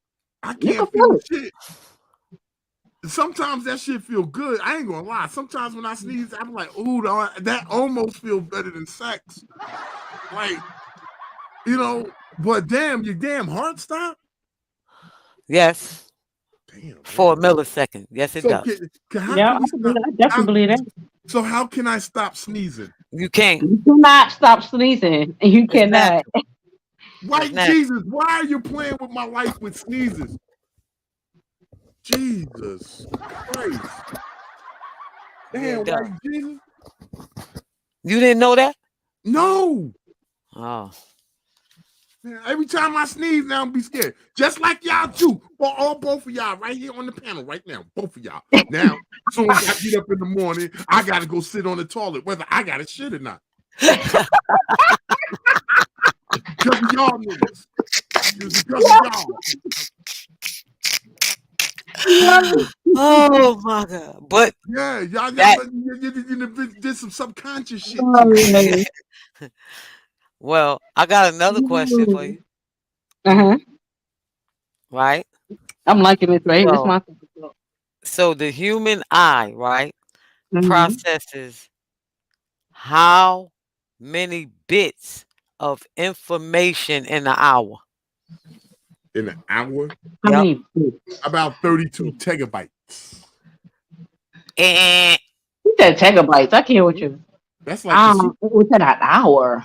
I you can can't feel feel it. shit. Sometimes that shit feel good. I ain't gonna lie. Sometimes when I sneeze, I'm like, ooh, that almost feel better than sex. Like, but damn, your damn heart stop? Yes, Damn, for a man. millisecond. Yes, it So does. how Yeah, can we stop? I definitely believe that. So how can I stop sneezing? You can't. You cannot stop sneezing. You It's cannot. natural. It's White natural. Jesus, why are you playing with my life with sneezes? Jesus Christ. Yeah, Damn, it does. white Jesus. You didn't know that? No. Oh, Man, every time I sneeze now, I'm be scared. Just like y'all too. For both of y'all right here on the panel right now. Both of y'all. Now, as soon as I get up in the morning, I gotta go sit on the toilet, whether I got a shit or not. Because of y'all niggas. It's because of y'all. oh my God! But Yeah, y'all that. did some subconscious shit too. Well, I got another question for you. Uh-huh. Right. I'm liking this right here. This is So, my so the human eye, right, mm-hmm. processes how many bits of information in an hour? In an hour, How Yep. many? about 32 tegabytes. Eh, You said megabytes. I can't with you. That's like the super. Within an hour.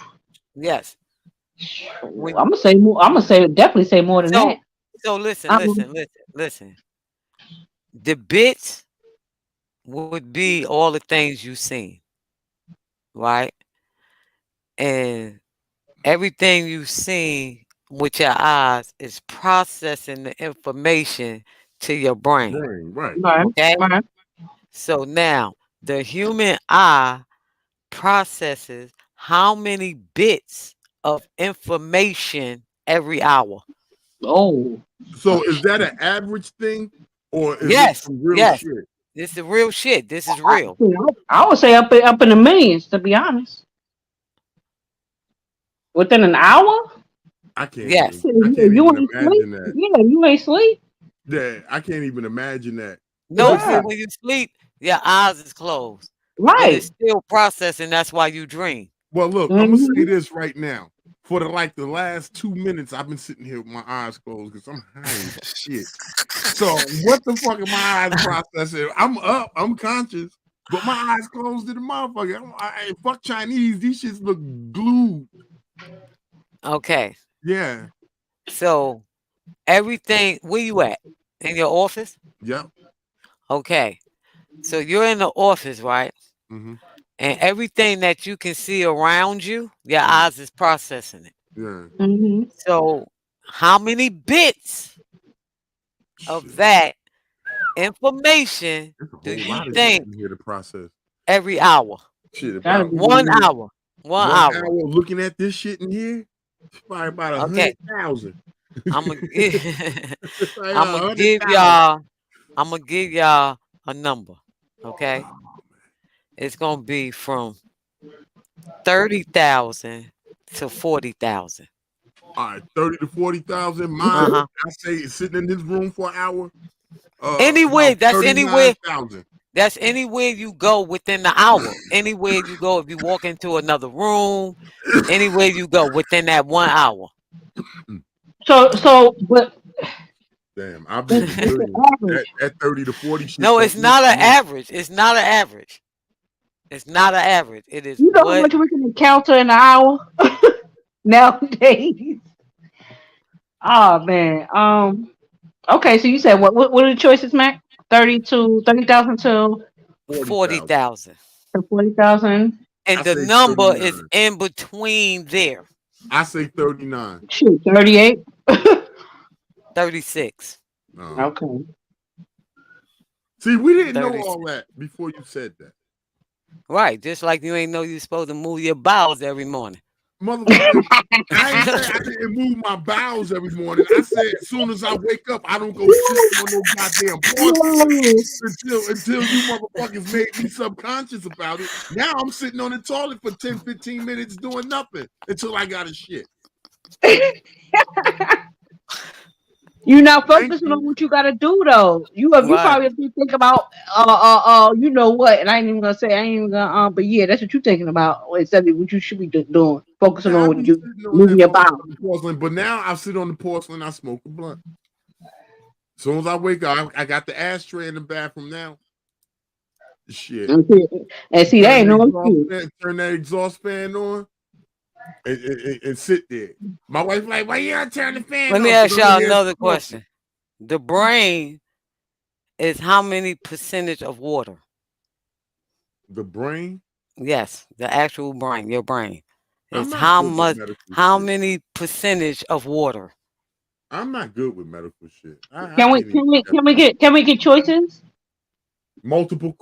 yes. I'm When gonna say more. I'm gonna say definitely say more than that. so listen, Um, listen. The bits would be all the things you've seen, right? And everything you've seen with your eyes is processing the information to your brain. Right. right, Okay? right. So now the human eye processes how many bits of information every hour? Oh, So is that an average thing or is it Yes, some real yes. shit? This is real shit. This is real. I would say up in the millions. To be honest, within an hour. I can't Yes. even You ain't sleep. imagine that. Yeah, you ain't sleep. Yeah, I can't even imagine that. No, But see, Yeah, see, when you sleep, your eyes is closed, but it's right. still processing. That's why you dream. well, look, I'm gonna say Mm-hmm. this right now. For the last 2 minutes, I've been sitting here with my eyes closed because I'm high as shit. So what the fuck are my eyes processing? I'm up, I'm conscious, but my eyes closed to the motherfucker. Fuck Chinese. These shits look glued. Okay. Yeah. So everything, where you at? In your office? Yep. Okay. So you're in the office, right? Mm-hmm. And everything that you can see around you, your eyes is processing it. Yeah. Mm-hmm. So how many bits of Shit. that information There's a do whole you lot of shit think in here to process. every hour? Shit, Gotta about be 1 millions. hour. 1 1 hour. hour looking at this shit in here. It's probably about Okay. 100,000. I'm gonna It's probably I'm about gonna give 100,000. y'all a number. Okay, it's gonna be from 30,000 to 40,000. All right, 30 to 40,000. Uh Mine, huh. I say, sitting in this room for an hour. Anywhere. About That's anywhere. 39,000. That's anywhere you go within the hour. Anywhere you go, if you walk into another room, anywhere you go within that 1 hour. But Damn, I'll be in the it's the millions. average. That 30 to 40 shit No, don't it's make not an sense. average. It's not an average. It's not an average. It is You know how what. much we can encounter in an hour nowadays. Oh man. Okay, so you said what are the choices, Mac? 30,000 to 40,000. So 40,000. And I the say number is 39. in between there. I say 39. Shoot, 38. 36. No. Okay. See, we didn't know 36. all that before you said that. Right. Just like you ain't know you're supposed to move your bowels every morning. Motherfucker, I ain't say I didn't move my bowels every morning. I said as soon as I wake up, I don't go sit on no goddamn porcelain until you motherfuckers made me subconscious about it. Now I'm sitting on the toilet for 10, 15 minutes doing nothing until I got a shit. You're not Thank focusing on you. what you gotta do though. You Right. probably be thinking about you know what, and I ain't even gonna say I ain't even gonna but yeah, that's what you're thinking about instead of what you should be doing. Focusing Yeah, on I've what been you sitting on moving that your bowels. motherfucking porcelain, but now I sit on the porcelain, I smoke a blunt. As soon as I wake up, I got the ashtray in the bathroom now. Shit. And see, that ain't no excuse. Turn that exhaust fan on and sit there. My wife like, why you not turn the fan Let me on? ask 'Cause I'm y'all in here another smoking. question. The brain is how many percentage of water? The brain? Yes, the actual brain, your brain. I'm Is not how good with much, medical how shit. many percentage of water? I'm not good with medical shit. I Can we can't even guess. can we get choices? Multiple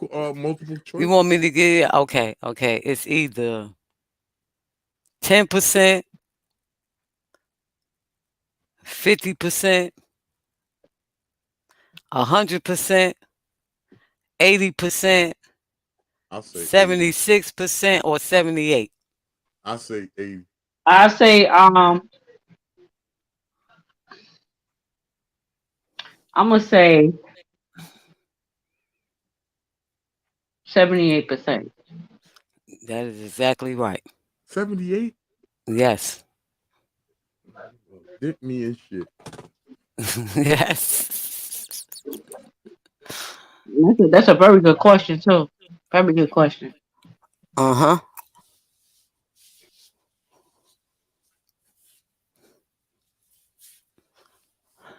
choice. You want me to give you? Okay, okay. It's either 10%, 50%, 100%, 80%, I'll say 80. 76%, or 78. I'll say 80. I say I'm gonna say 78%. That is exactly right. 78? Yes. Dip me in shit. Yes. That's a very good question too. Very good question. Uh-huh.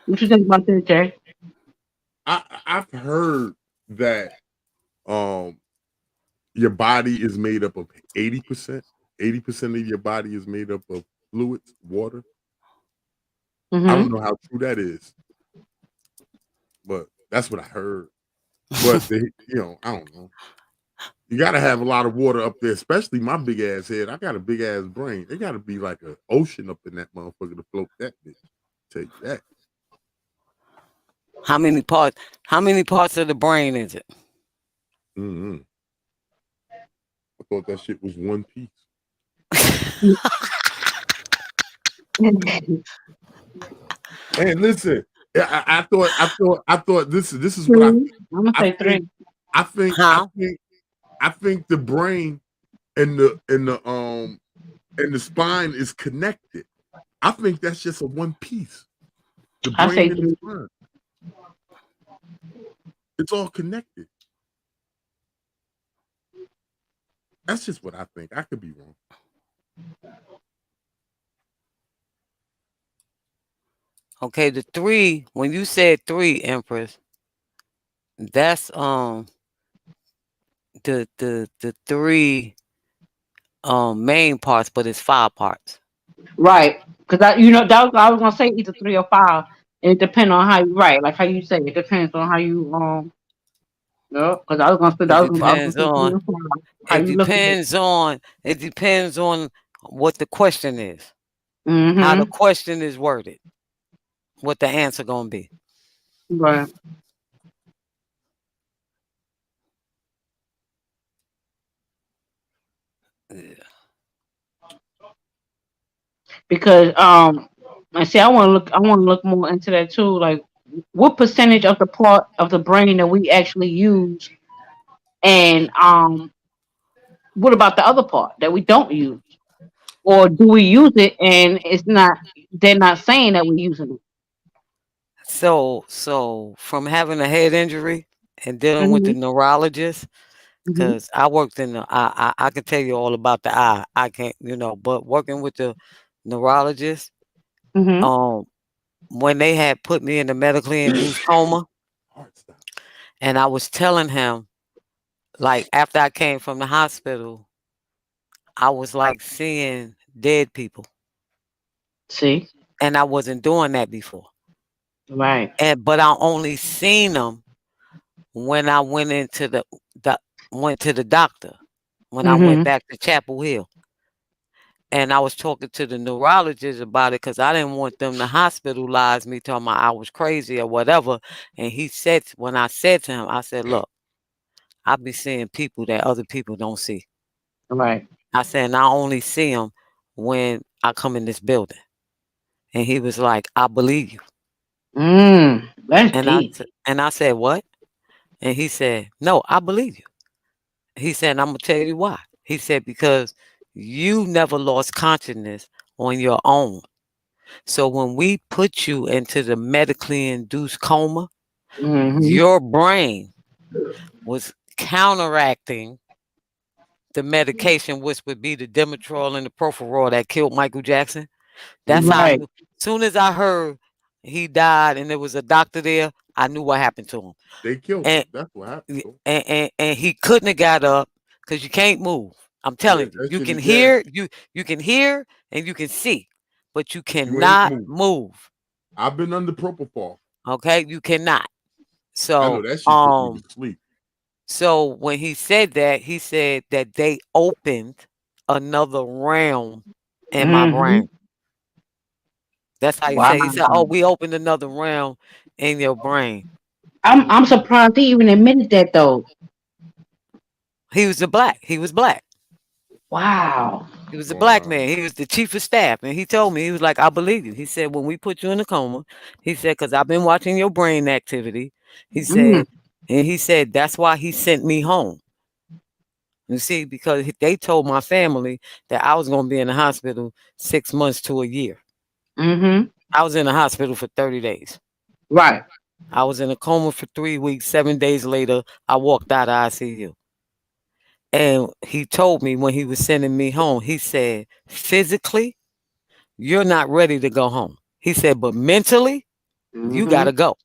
What you think about that, Jay? I've heard that your body is made up of 80%. 80% of your body is made up of fluids, water. I don't Mm-hmm. know how true that is, but that's what I heard. But I don't know. You got to have a lot of water up there, especially my big ass head. I got a big ass brain. It got to be like an ocean up in that motherfucker to float that bitch. Tell you that. How many parts? How many parts of the brain is it? Mm-hmm. I thought that shit was one piece. Hey, listen. I thought this is what I Three. think. I'm gonna I say think three. I think I Huh? think I think the brain and the spine is connected. I think that's just a one piece. The I say brain and the three. spine. It's all connected. That's just what I think. I could be wrong. Okay, the three. When you said three, Empress, that's the three main parts, but it's 5 parts. Right. Because I was gonna say either three or five. And it depends on how you right, like how you say it depends on how you no, because It I was gonna depends say three on. or five. How It you look at it. depends on. It depends on what the question is. How the Mm-hmm. question is worded. What the answer gonna be. Right. Yeah. Because I see I wanna look more into that too. Like what percentage of the part of the brain that we actually use and what about the other part that we don't use? Or do we use it and they're not saying that we're using it? So from having a head injury and dealing with the Mm-hmm. neurologist, Mm-hmm. because I worked in the I can tell you all about the eye. I can't, but working with the neurologist, Mm-hmm. um, when they had put me in the medically induced coma, Heart stop. and I was telling him, like after I came from the hospital, I was like seeing dead people, See? and I wasn't doing that before. Right. But I only seen them when I went into the went to the doctor, when I went Mm-hmm. back to Chapel Hill. And I was talking to the neurologist about it because I didn't want them to hospitalize me, telling me I was crazy or whatever. And he said, when I said to him, I said, look, I be seeing people that other people don't see. Right. I said, and I only see them when I come in this building. And he was like, I believe you. That's And deep. I said, what? And he said, no, I believe you. He said, I'm going to tell you why. He said, because you never lost consciousness on your own. So when we put you into the medically induced coma, Mm-hmm. your brain was counteracting the medication, which would be the Demetrol and the Propofol that killed Michael Jackson. That's how I Right. knew. Soon as I heard he died and there was a doctor there, I knew what happened to him. They killed And him. That's what happened to him. and he couldn't have got up because you can't move. I'm Yeah, telling you, that you shit can is gas. hear, you can hear and you can see, but you You ain't cannot moving. move. I've been under propofol. Okay, you cannot. I know So that shit put me to sleep. so when he said that, he said that they opened another realm in my Mm-hmm. brain. That's how he Wow. said. He said, "Oh, we opened another realm in your brain." I'm surprised he even admitted that though. He was He was black. Wow. He was a black Wow. man. He was the chief of staff, and he told me, he was like, "I believe you." He said, "When we put you in a coma," he said, "because I've been watching your brain activity." He Mm. said, and he said that's why he sent me home. You see, because they told my family that I was going to be in the hospital 6 months to a year. Mm-hmm. I was in the hospital for 30 days. Right. I was in a coma for 3 weeks. 7 days later, I walked out of ICU. And he told me when he was sending me home, he said, physically, you're not ready to go home. He said, but mentally, you got Mm-hmm. to go.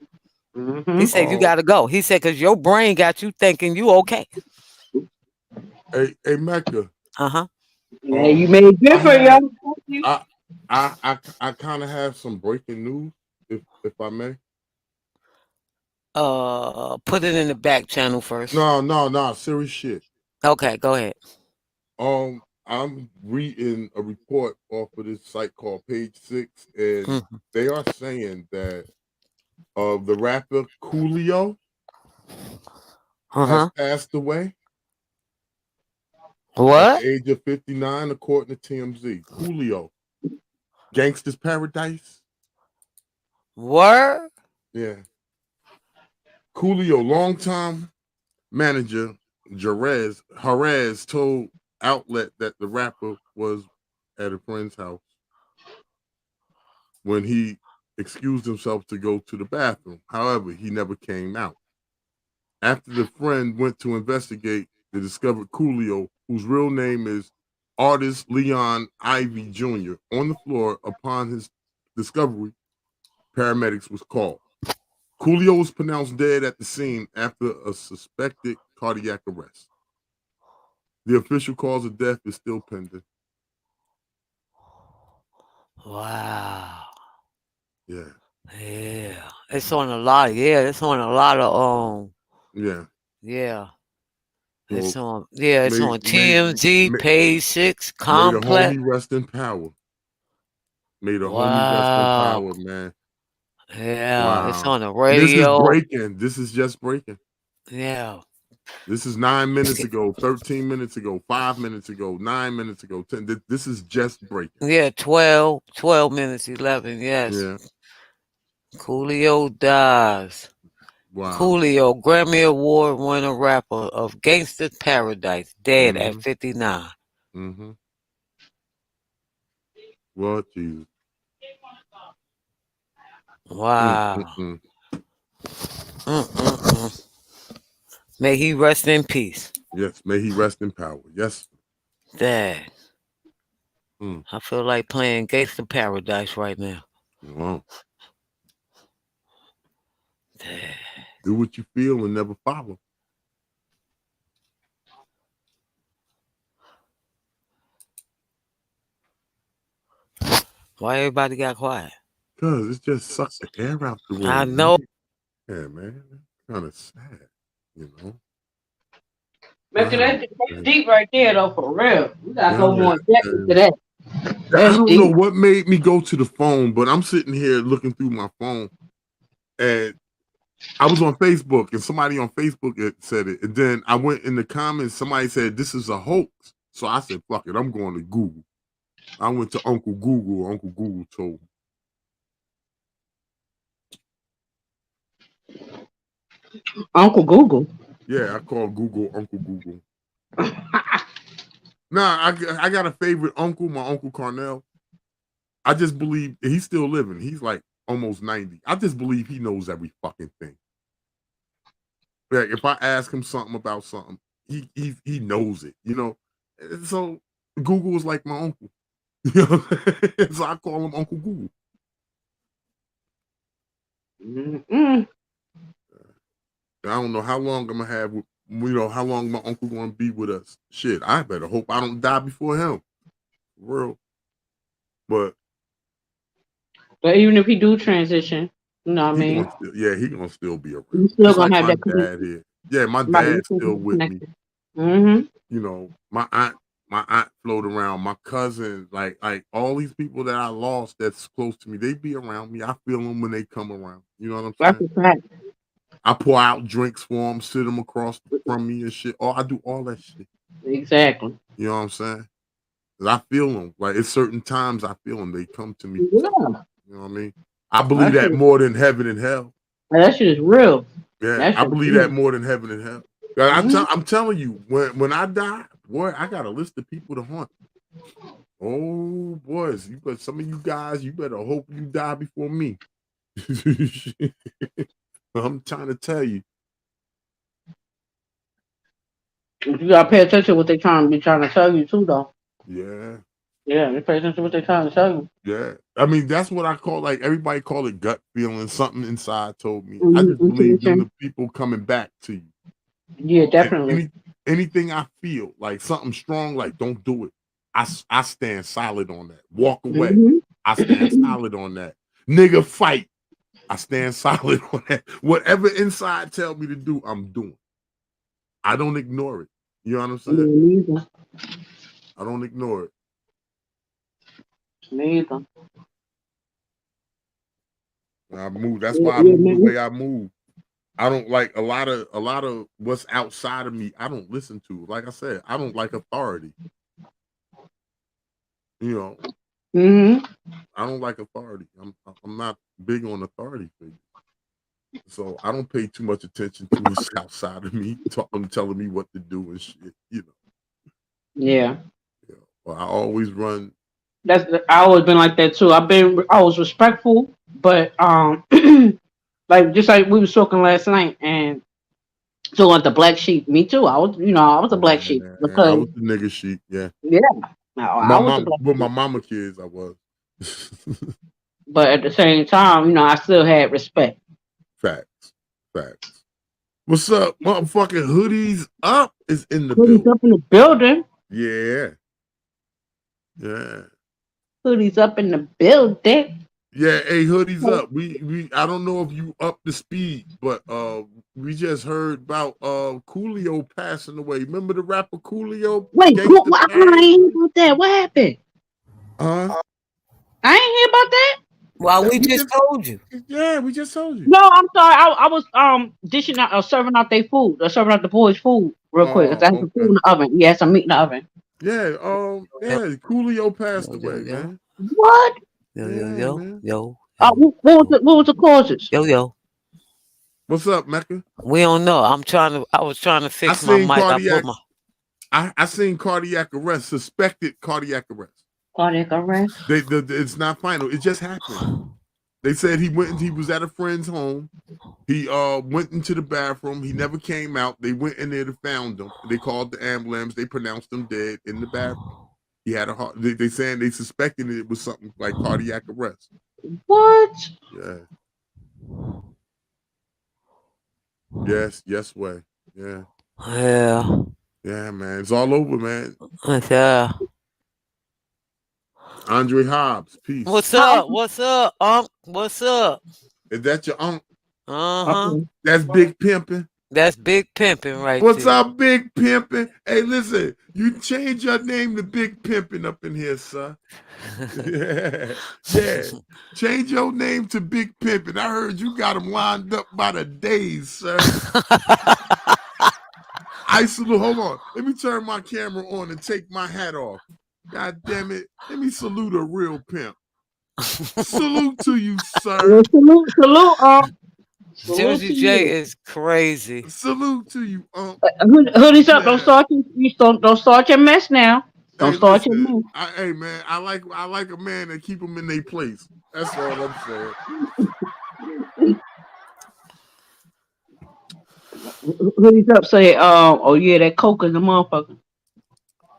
He Mm-hmm. said, you Oh, got to go. He said, because your brain got you thinking you okay. hey, Mecca. Uh-huh. Yeah, you made it I good for had, you. I kind of have some breaking news, if I may. Put it in the back channel first. No, serious shit. Okay, go ahead. I'm reading a report off of this site called Page Six, and Mhm. they are saying that the rapper Coolio has Uh-huh. passed away at What? the age of 59, according to TMZ. Coolio, Gangsta's Paradise. Word? Yeah, Coolio, longtime manager Jerez told Outlet that the rapper was at a friend's house when he excused himself to go to the bathroom. However, he never came out. After the friend went to investigate, they discovered Coolio, whose real name is Artist Leon Ivy Jr., on the floor. Upon his discovery, paramedics was called. Coolio was pronounced dead at the scene after a suspected cardiac arrest. The official cause of death is still pending. Wow. Yeah, Yeah. It's on a lot. Yeah, it's on a lot of yeah. yeah. Well, It's may on may TMZ, may, page 6, may the complex. homie rest in power. May the homie rest in Wow. power, man. Yeah, it's Wow. on the And this is radio. breaking. This is just breaking. Yeah. This is 9 minutes ago, 13 minutes ago, 5 minutes ago, 9 minutes ago, 10. This is just breaking. Yeah, 12 minutes, 11. Yes. Yeah. Coolio dies. Wow. Coolio, Grammy Award winner rapper of Gangsta's Paradise, dead at Mm-hmm. 59. Mm-hmm. What Jesus? Wow. Mm-mm-mm. Mm-mm-mm. May he rest in peace. Yes. May he rest in power. Yes. Dad. Mm. I feel like playing Gangsta Paradise right now. Wow. Dad. Do what you feel and never follow. Why everybody got quiet? Cause it just sucked the air out the room. I know. Yeah, man. Kind of sad, you know. Making Wow. that's deep right there though, for real. We gotta go Yeah, more in depth into man. that. I That's don't know deep. what made me go to the phone, but I'm sitting here looking through my phone, and I was on Facebook, and somebody on Facebook had said it, and then I went in the comments. Somebody said this is a hoax, so I said, "Fuck it, I'm going to Google." I went to Uncle Google. Uncle Google told me. Uncle Google. Yeah, I called Google Uncle Google. Nah, I got a favorite uncle, my Uncle Carnell. I just believe he's still living. He's like almost 90. I just believe he knows every fucking thing. Like if I ask him something about something, he knows it, you know. So Google is like my uncle. You know? So I call him Uncle Google. Mm-mm. I don't know how long I'm gonna have, how long my uncle gonna be with us. Shit, I better hope I don't die before him. For real. But even if he do transition, you know what I mean? he gonna still be around. You still Just like gonna have my that dad here. Yeah, my right, dad's still with me. Mm-hmm. You know, my aunt float around, my cousins, like all these people that I lost that's close to me, they be around me. I feel them when they come around. You know what I'm That's saying? a fact. I pour out drinks for them, sit them across from me and shit. Oh, I do all that shit. Exactly. You know what I'm saying? 'Cause I feel them. Like it's certain times I feel them. They come to me. Yeah. You know what I mean? I believe that more than heaven and hell. That shit is real. Yeah, I believe that more than heaven and hell. I'm telling you, when I die, boy, I got a list of people to haunt. Oh, boys, some of you guys, you better hope you die before me. I'm trying to tell you. You gotta pay attention to what they trying to tell you too, though. Yeah. Yeah, you pay attention to what they trying to tell you. Yeah. I mean, that's what I call, like, everybody call it gut feeling. Something inside told me. I just believe in the people coming back to you. Yeah, definitely. Anything I feel, like something strong, like, don't do it. I stand solid on that. Walk away. Mm-hmm. I stand solid on that. Nigga, fight. I stand solid on that. Whatever inside tell me to do, I'm doing. I don't ignore it. You know what I'm saying? Me I don't ignore it. either. I move. That's why I move the way I move. I don't like a lot of what's outside of me. I don't listen to. Like I said, I don't like authority. You know. Mm-hmm. I don't like authority. I'm not big on authority figures. So I don't pay too much attention to what's outside of me, telling me what to do and shit. You know. Yeah. Well, I always run. I always been like that too. I was respectful, but like just like we was talking last night, and so like the black sheep. Me too. I was a black sheep because I was the nigga sheep. Yeah. Yeah. No, I was a black with sheep. my mama kids, I was. But at the same time, I still had respect. Facts. What's up, motherfucking hoodies up is in the Hoodies building. up in the building. Yeah. Hoodies up in the building. Yeah, hey, hoodies up. We I don't know if you up the speed, but we just heard about Coolio passing away. Remember the rapper Coolio? Wait, I ain't about that. What happened? Huh? I ain't hear about that. Well, we just told you. Yeah, we just told you. No, I'm sorry. I was dishing out serving out their food, or serving out the boys' food real quick. Cause I had some food in the oven. Yeah, some meat in the oven. Yeah, Coolio passed away, man. What? Yo. What was the causes? Yo. What's up, Mecca? We don't know. I was trying to fix my mic. I seen cardiac arrest, suspected cardiac arrest. Cardiac arrest? It's not final. It just happened. They said he was at a friend's home. He went into the bathroom. He never came out. They went in there to found him. They called the ambulance. They pronounced him dead in the bathroom. He had a heart. They saying they suspected it was something like cardiac arrest. What? Yeah. Yes, way. Yeah. Yeah. Yeah, man. It's all over, man. Yeah. Andre Hobbs, peace. What's up? What's up, Unc? What's up? Is that your uncle? Uh-huh. That's Big Pimpin'. That's big pimping right What's there. up, Big Pimpin'? Hey, listen, you change your name to Big Pimpin' up in here, sir. Yeah. Change your name to Big Pimpin'. I heard you got them lined up by the days, sir. I salute. Hold on. Let me turn my camera on and take my hat off. God damn it. Let me salute a real pimp. Salute to you, sir. Salute. Susie J is crazy. Salute to you, Hoodies up. Yeah. Don't start your mess now. Don't Hey, start your listen. mess. Hey, man. I like a man that keep them in their place. That's all I'm saying. Hoodies up. Say, oh yeah, that coke is the motherfucker.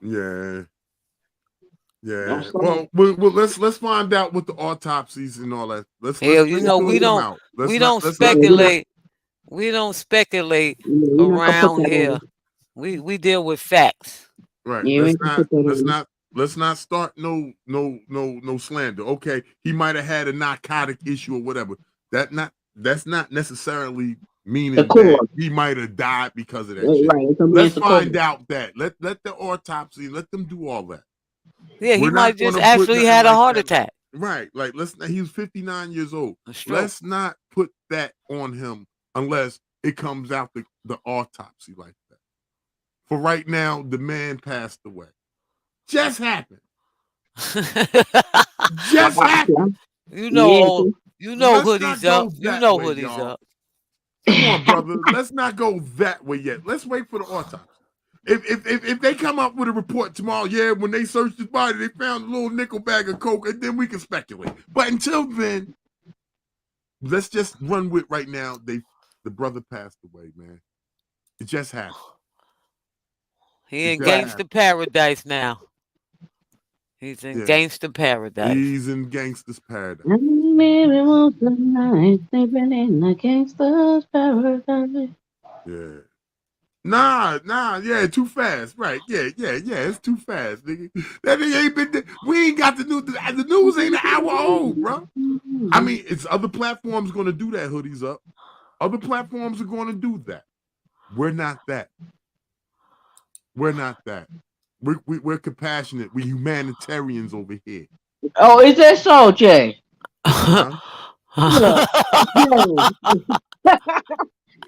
Yeah. Yeah. Don't start. Well, let's find out what the autopsies and all that. Let's Hell, you know, pull we them don't out. we don't Let's not- speculate. We don't speculate You're not gonna put around that here. on. We deal with facts. Right. You ain't gonna put that on. Let's not start no slander. Okay, he might have had a narcotic issue or whatever. That's not necessarily meaning The that core. he might have died because of that shit. Right. It's a Let's man's find core. out that. Let the autopsy, let them do all that. Yeah, he We're might not just gonna put actually nothing had a like heart that. attack. Right. Like he was 59 years old. A stroke. Let's not put that on him unless it comes out the autopsy like that. For right now, the man passed away. Just happened. Just happened. You know, Let's hoodies not go up. You that know way, hoodies y'all. up. Come on, brother. Let's not go that way yet. Let's wait for the autopsy. If they come up with a report tomorrow, yeah, when they searched his body, they found a little nickel bag of coke, and then we can speculate. But until then, let's just run with right now. The brother passed away, man. It just happened. He in gangster paradise now. He's in gangster paradise. He's in gangster's paradise. Maybe most of the night sleeping in the gangster's paradise. Yeah. Nah, yeah, too fast. Right. Yeah, it's too fast, nigga. That nigga ain't been we ain't got the news. The news ain't an hour old, bro. I mean, it's other platforms gonna do that, hoodies up. Other platforms are gonna do that. We're not that. We're not that. We're compassionate. We're humanitarians over here. Oh, is that so, Jay?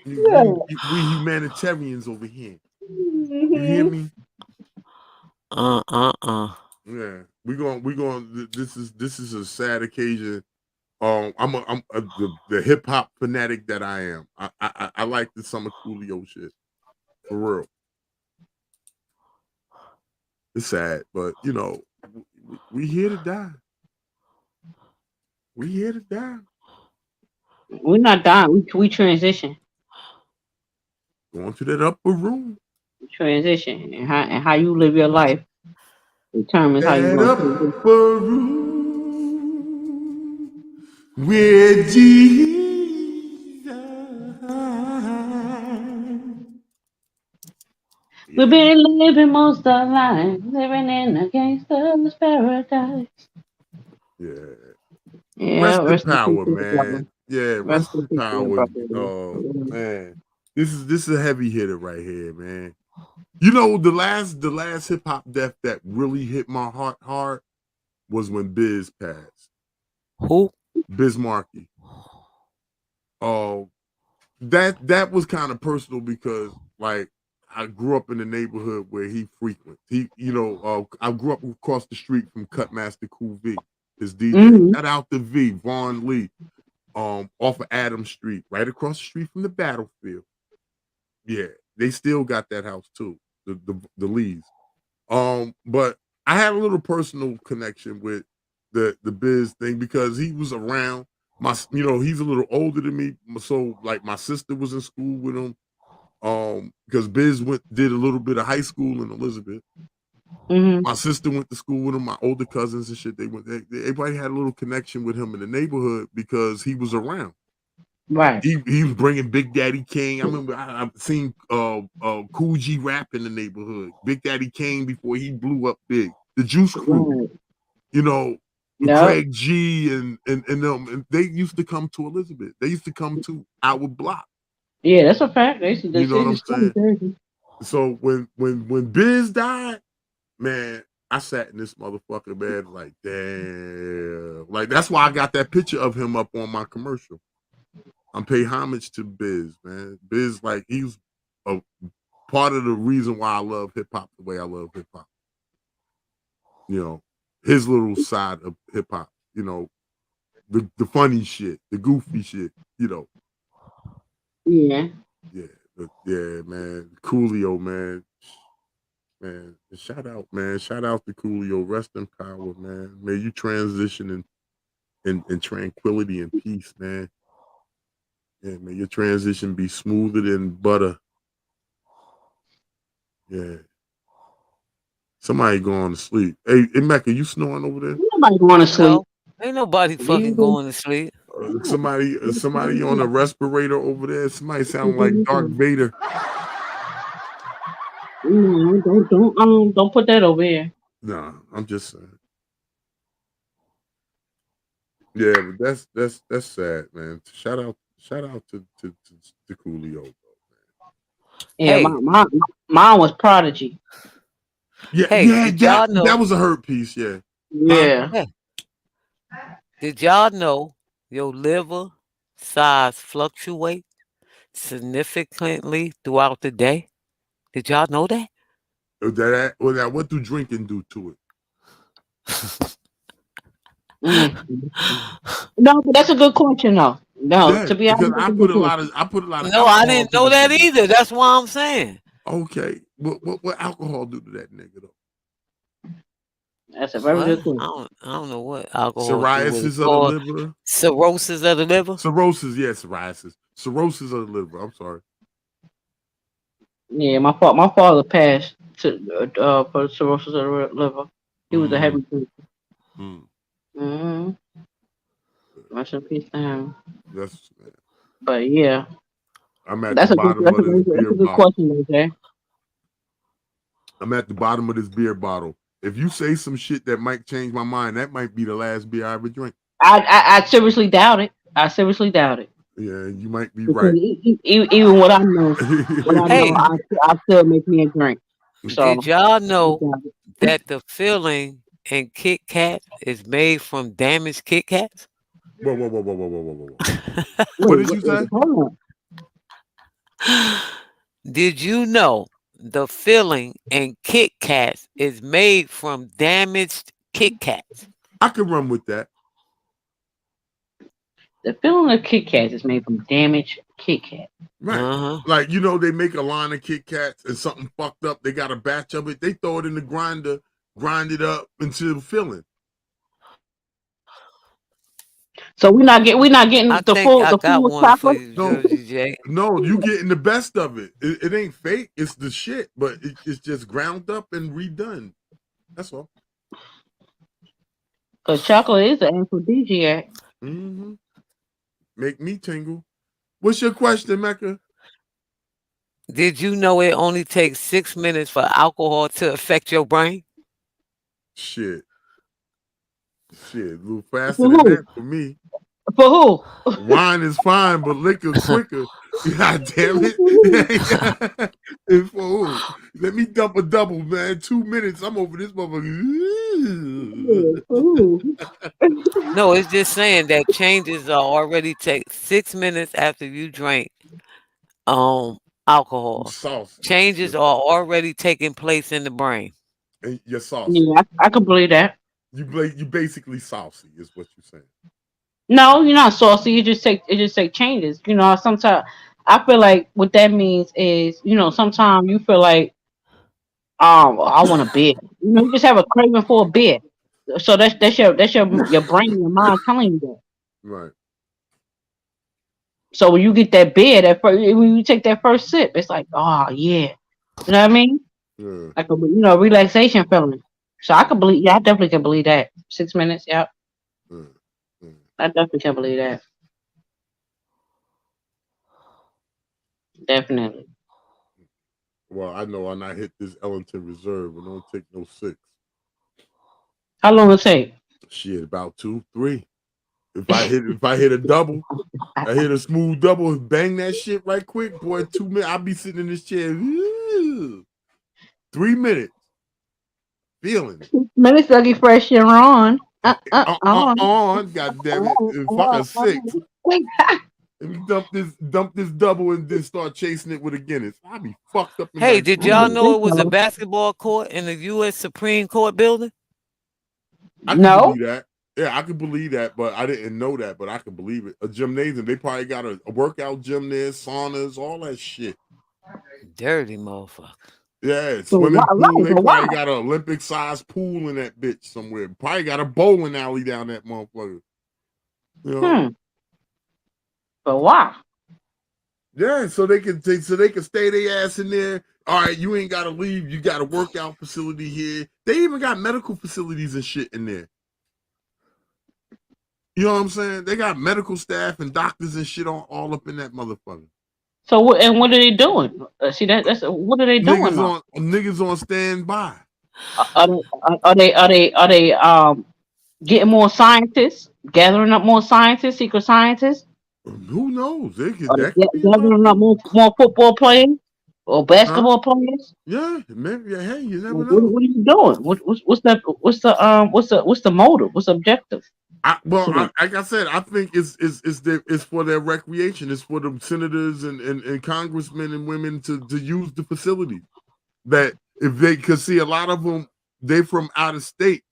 We humanitarians over here. You hear me? Yeah, we going. This is a sad occasion. I'm the hip hop fanatic that I am. I like the Summer Coolio shit for real. It's sad, but you know, we here to die. We here to die. We're not dying. We transition. Going to that upper room. Transition and how you live your life determines how you that go. Upper room where Jesus. We've been living most of our life, living in a gangster's paradise. Yeah. Rest in power, man. Yeah, rest in power. Oh man, this is a heavy hitter right here, man. You know, the last hip hop death that really hit my heart hard was when Biz passed. Who? Biz Markie. Oh, that was kind of personal because like I grew up in the neighborhood where he frequents. I grew up across the street from Cutmaster Cool V, his DJ. Mm-hmm. Shout out to V, Vaughn Lee, off of Adams Street, right across the street from the battlefield. Yeah, they still got that house too, the Lees. But I had a little personal connection with the Biz thing because he was around. He's a little older than me, so like my sister was in school with him. Because Biz did a little bit of high school in Elizabeth. Mm-hmm. My sister went to school with him. My older cousins and shit. Everybody had a little connection with him in the neighborhood because he was around. Right. He was bringing Big Daddy Kane. I remember I've seen Cool G rap in the neighborhood. Big Daddy Kane before he blew up big. The Juice Crew. You know, Yep. Craig G and them, and they used to come to Elizabeth. They used to come to our block. Yeah, that's a fact. They You know what I'm saying? crazy. So when Biz died, man, I sat in this motherfucker, man, like damn, like that's why I got that picture of him up on my commercial. I'm paying homage to Biz, man. Biz, like he's a part of the reason why I love hip hop the way I love hip hop. You know, his little side of hip hop. You know, the funny shit, the goofy shit. You know, Yeah. yeah, man. Coolio, man. Man, shout out, man. Shout out to Coolio. Rest in power, man. May you transition in tranquility and peace, man. Yeah, may your transition be smoother than butter. Yeah. Somebody going to sleep. Hey, Mecca, you snoring over there? Nobody going to sleep. No, ain't nobody fucking going to sleep. Somebody on a respirator over there. Somebody sound like Darth Vader. No, don't put that over here. Nah, I'm just saying. Yeah, but that's sad, man. Shout out to Coolio. Yeah, Hey, mine was Prodigy. Yeah, hey, yeah, did y'all know? that was a hurt piece, yeah. Huh? Yeah. Hey, did y'all know your liver size fluctuate significantly throughout the day? Did y'all know that? What do drinking do to it? Mm. No, but that's a good question though. No, Yeah, to be because honest, that's a good question. I put a lot of No, I alcohol didn't to know this that nigga. either. That's why I'm saying. Okay, what alcohol do to that nigga though? That's a very What? good question. I don't know what alcohol do with it. Psoriasis of the Or liver. cirrhosis of the liver. Cirrhosis, yeah, psoriasis. Cirrhosis of the liver. I'm sorry. Yeah, my father passed to for cirrhosis of the liver. He was a heavy drinker. Mm. Mm-hmm. Rest in peace to him. That's But yeah, I'm at the bottom of this that's beer a good bottle. question, AJ. I'm at the bottom of this beer bottle. If you say some shit that might change my mind, that might be the last beer I ever drink. I seriously doubt it. I seriously doubt it. Yeah, you might be Because right. even what I know, Hey, I still make me a drink. did So y'all I know doubt it. that the filling in Kit Kat is made from damaged Kit Kats? Whoa. What Wait, did you say? hold Did you know the filling in Kit Kats is made from damaged Kit Kats? I can run with that. The filling of Kit Kats is made from damaged Kit Kat. Right. Uh-huh. Like, they make a line of Kit Kats and something fucked up. They got a batch of it. They throw it in the grinder, grind it up into filling. So we're not getting I think I the got full one for chocolate. you, No, Georgie J. no, you getting the best of it. It ain't fake. It's the shit, but it's just ground up and redone. That's all. Because chocolate is an aphrodisiac. Mm-hmm. Make me tingle. What's your question, Mecca? Did you know it only takes 6 minutes for alcohol to affect your brain? Shit, a little faster For than who? that for me. For who? Wine is fine, but liquor quicker. God damn it. And for who? Let me dump a double, man. 2 minutes. I'm over this motherfucker. Yeah, for who? No, it's just saying that changes are already take 6 minutes after you drink alcohol. Saucy. Changes are already taking place in the brain. And you're saucy. Yeah, I can believe that. You basically saucy is what you're saying. No, you're not saucy. It just take changes. Sometimes I feel like what that means is, sometimes you feel like, I want a beer. You just have a craving for a beer. So that's your brain, your mind telling you that. Right. So when you get that beer, when you take that first sip, it's like, oh yeah, you know what I mean? Yeah. Like a relaxation feeling. So I definitely can believe that. 6 minutes, yeah, Yeah. Yeah. I definitely can believe that. Definitely. Well, I know when I hit this Ellington Reserve, it don't take no 6. How long it take? Shit, about 2, 3. If I hit a double, I hit a smooth double, bang that shit right quick, boy. 2 minutes, I'll be sitting in this chair. 3 minutes. Feeling it. Minutes Dougie Fresh and Ron. On. God damn it. Fuck a 6. Let me dump this double and then start chasing it with a Guinness. I'll be fucked up. Hey, did y'all know it was a basketball court in the U.S. Supreme Court building? I can believe that. Yeah, I could believe that, but I didn't know that, but I can believe it. A gymnasium, they probably got a workout gym there, saunas, all that shit. Dirty motherfucker. Yeah, swimming pool. They probably got an Olympic-sized pool in that bitch somewhere. Probably got a bowling alley down that motherfucker. You know? But why? Yeah, so they can stay their ass in there. All right, you ain't gotta leave. You got a workout facility here. They even got medical facilities and shit in there. You know what I'm saying? They got medical staff and doctors and shit all up in that motherfucker. So what are they doing? See that's what are they doing? Niggas on standby. Are they getting more scientists, gathering up more scientists, secret scientists? Who knows? Gathering up more football players or basketball players? Yeah, maybe. Hey, you never know. What are you doing? What's the motive? What's the objective? Like I said, I think it's for their recreation. It's for the senators and congressmen and women to use the facility. That if they could see a lot of them, they from out of state.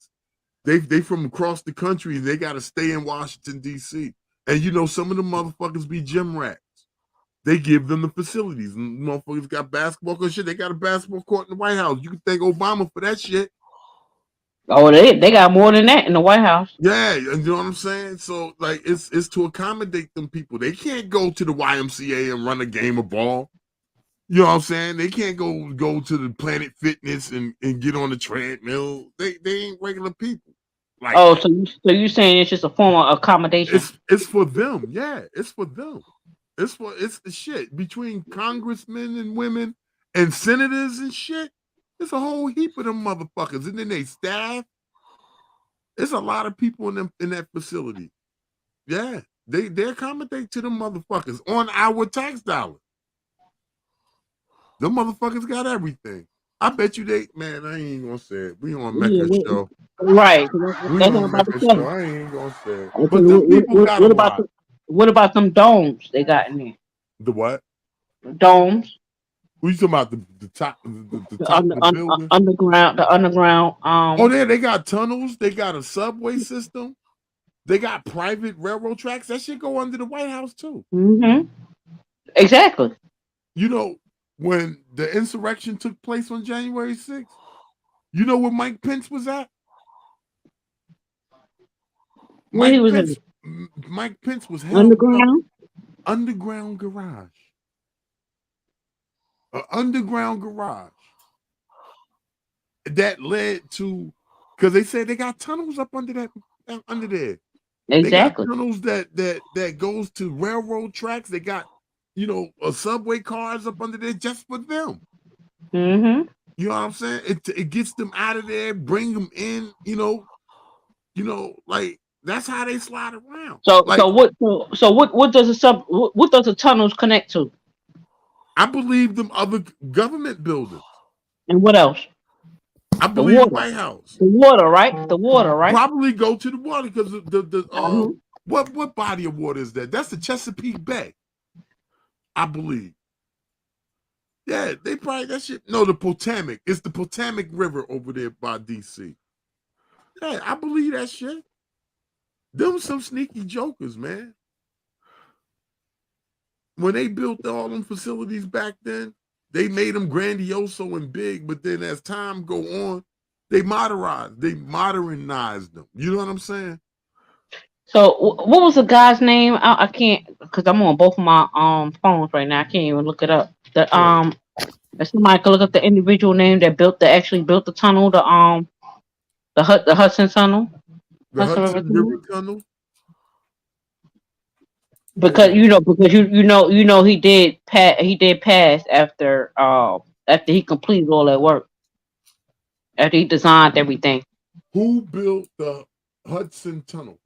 They from across the country. They got to stay in Washington D.C. And you know, some of the motherfuckers be gym rats. They give them the facilities. And motherfuckers got basketball court shit. They got a basketball court in the White House. You can thank Obama for that shit. Oh, they got more than that in the White House. Yeah, you know what I'm saying? So like it's to accommodate them people. They can't go to the YMCA and run a game of ball. You know what I'm saying? They can't go to the Planet Fitness and get on the treadmill. They ain't regular people. Like, so you saying it's just a form of accommodation? It's for them. Yeah, it's for them. It's the shit between congressmen and women and senators and shit. It's a whole heap of them motherfuckers, and then they staff. It's a lot of people in that facility. Yeah, they accommodate to them motherfuckers on our tax dollar. Them motherfuckers got everything. I bet you man, I ain't gonna say it. We on Mecca show. Right. We on Mecca show. I ain't gonna say it. But them people got a lot. What about them domes they got in there? The what? Domes. Who you talking about? The top of the building? Underground. The underground. Oh, they got tunnels. They got a subway system. They got private railroad tracks. That shit go under the White House too. Mm-hmm. Exactly. You know, when the insurrection took place on January 6th, you know where Mike Pence was at? Mike Pence was held underground garage. An underground garage that led to, because they said they got tunnels up under there. Exactly. They got tunnels that goes to railroad tracks. They got, you know, subway cars up under there just for them. Mm-hmm. You know what I'm saying? It gets them out of there, bring them in. You know, like that's how they slide around. So like, what does the tunnels connect to? I believe them other government buildings. And what else? I believe the White House. The water, right? The water, right? Probably go to the water because what body of water is that? That's the Chesapeake Bay. I believe. Yeah, they probably that shit. No, the Potomac. It's the Potomac River over there by DC. Yeah, I believe that shit. Them some sneaky jokers, man. When they built all them facilities back then, they made them grandiose and big, but then as time go on, they modernized them. You know what I'm saying? So what was the guy's name? I can't, because I'm on both of my phones right now. I can't even look it up. If somebody could look up the individual name that actually built the tunnel, the Hudson Tunnel. The Hudson River Tunnel. Because you know he did pass after he completed all that work. After he designed everything. Who built the Hudson Tunnel.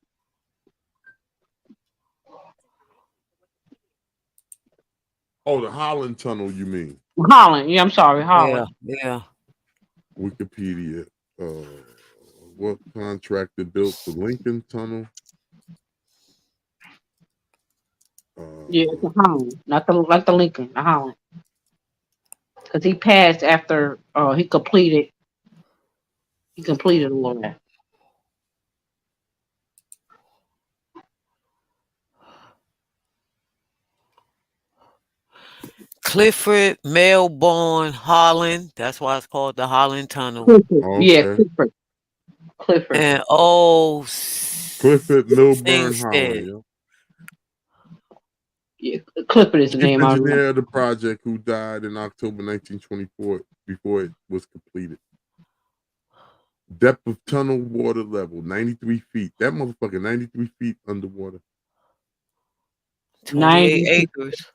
Oh, the Holland Tunnel, you mean? Holland. Yeah, I'm sorry, Yeah, Holland. yeah. Wikipedia. What contractor built the Lincoln Tunnel? Yeah, it's a Holland, not the Lincoln, the Holland, because he passed after he completed all of that. Clifford, Melbourne, Holland. That's why it's called the Holland Tunnel. Clifford, yeah, Okay. Clifford. And Clifford Milburn Singstead. Holland. Yeah, Clifford is the Chief name I remember. engineer of the project who died in October 1924 before it was completed. Depth of tunnel water level 93 feet. That motherfucker 93 feet underwater. 28 acres.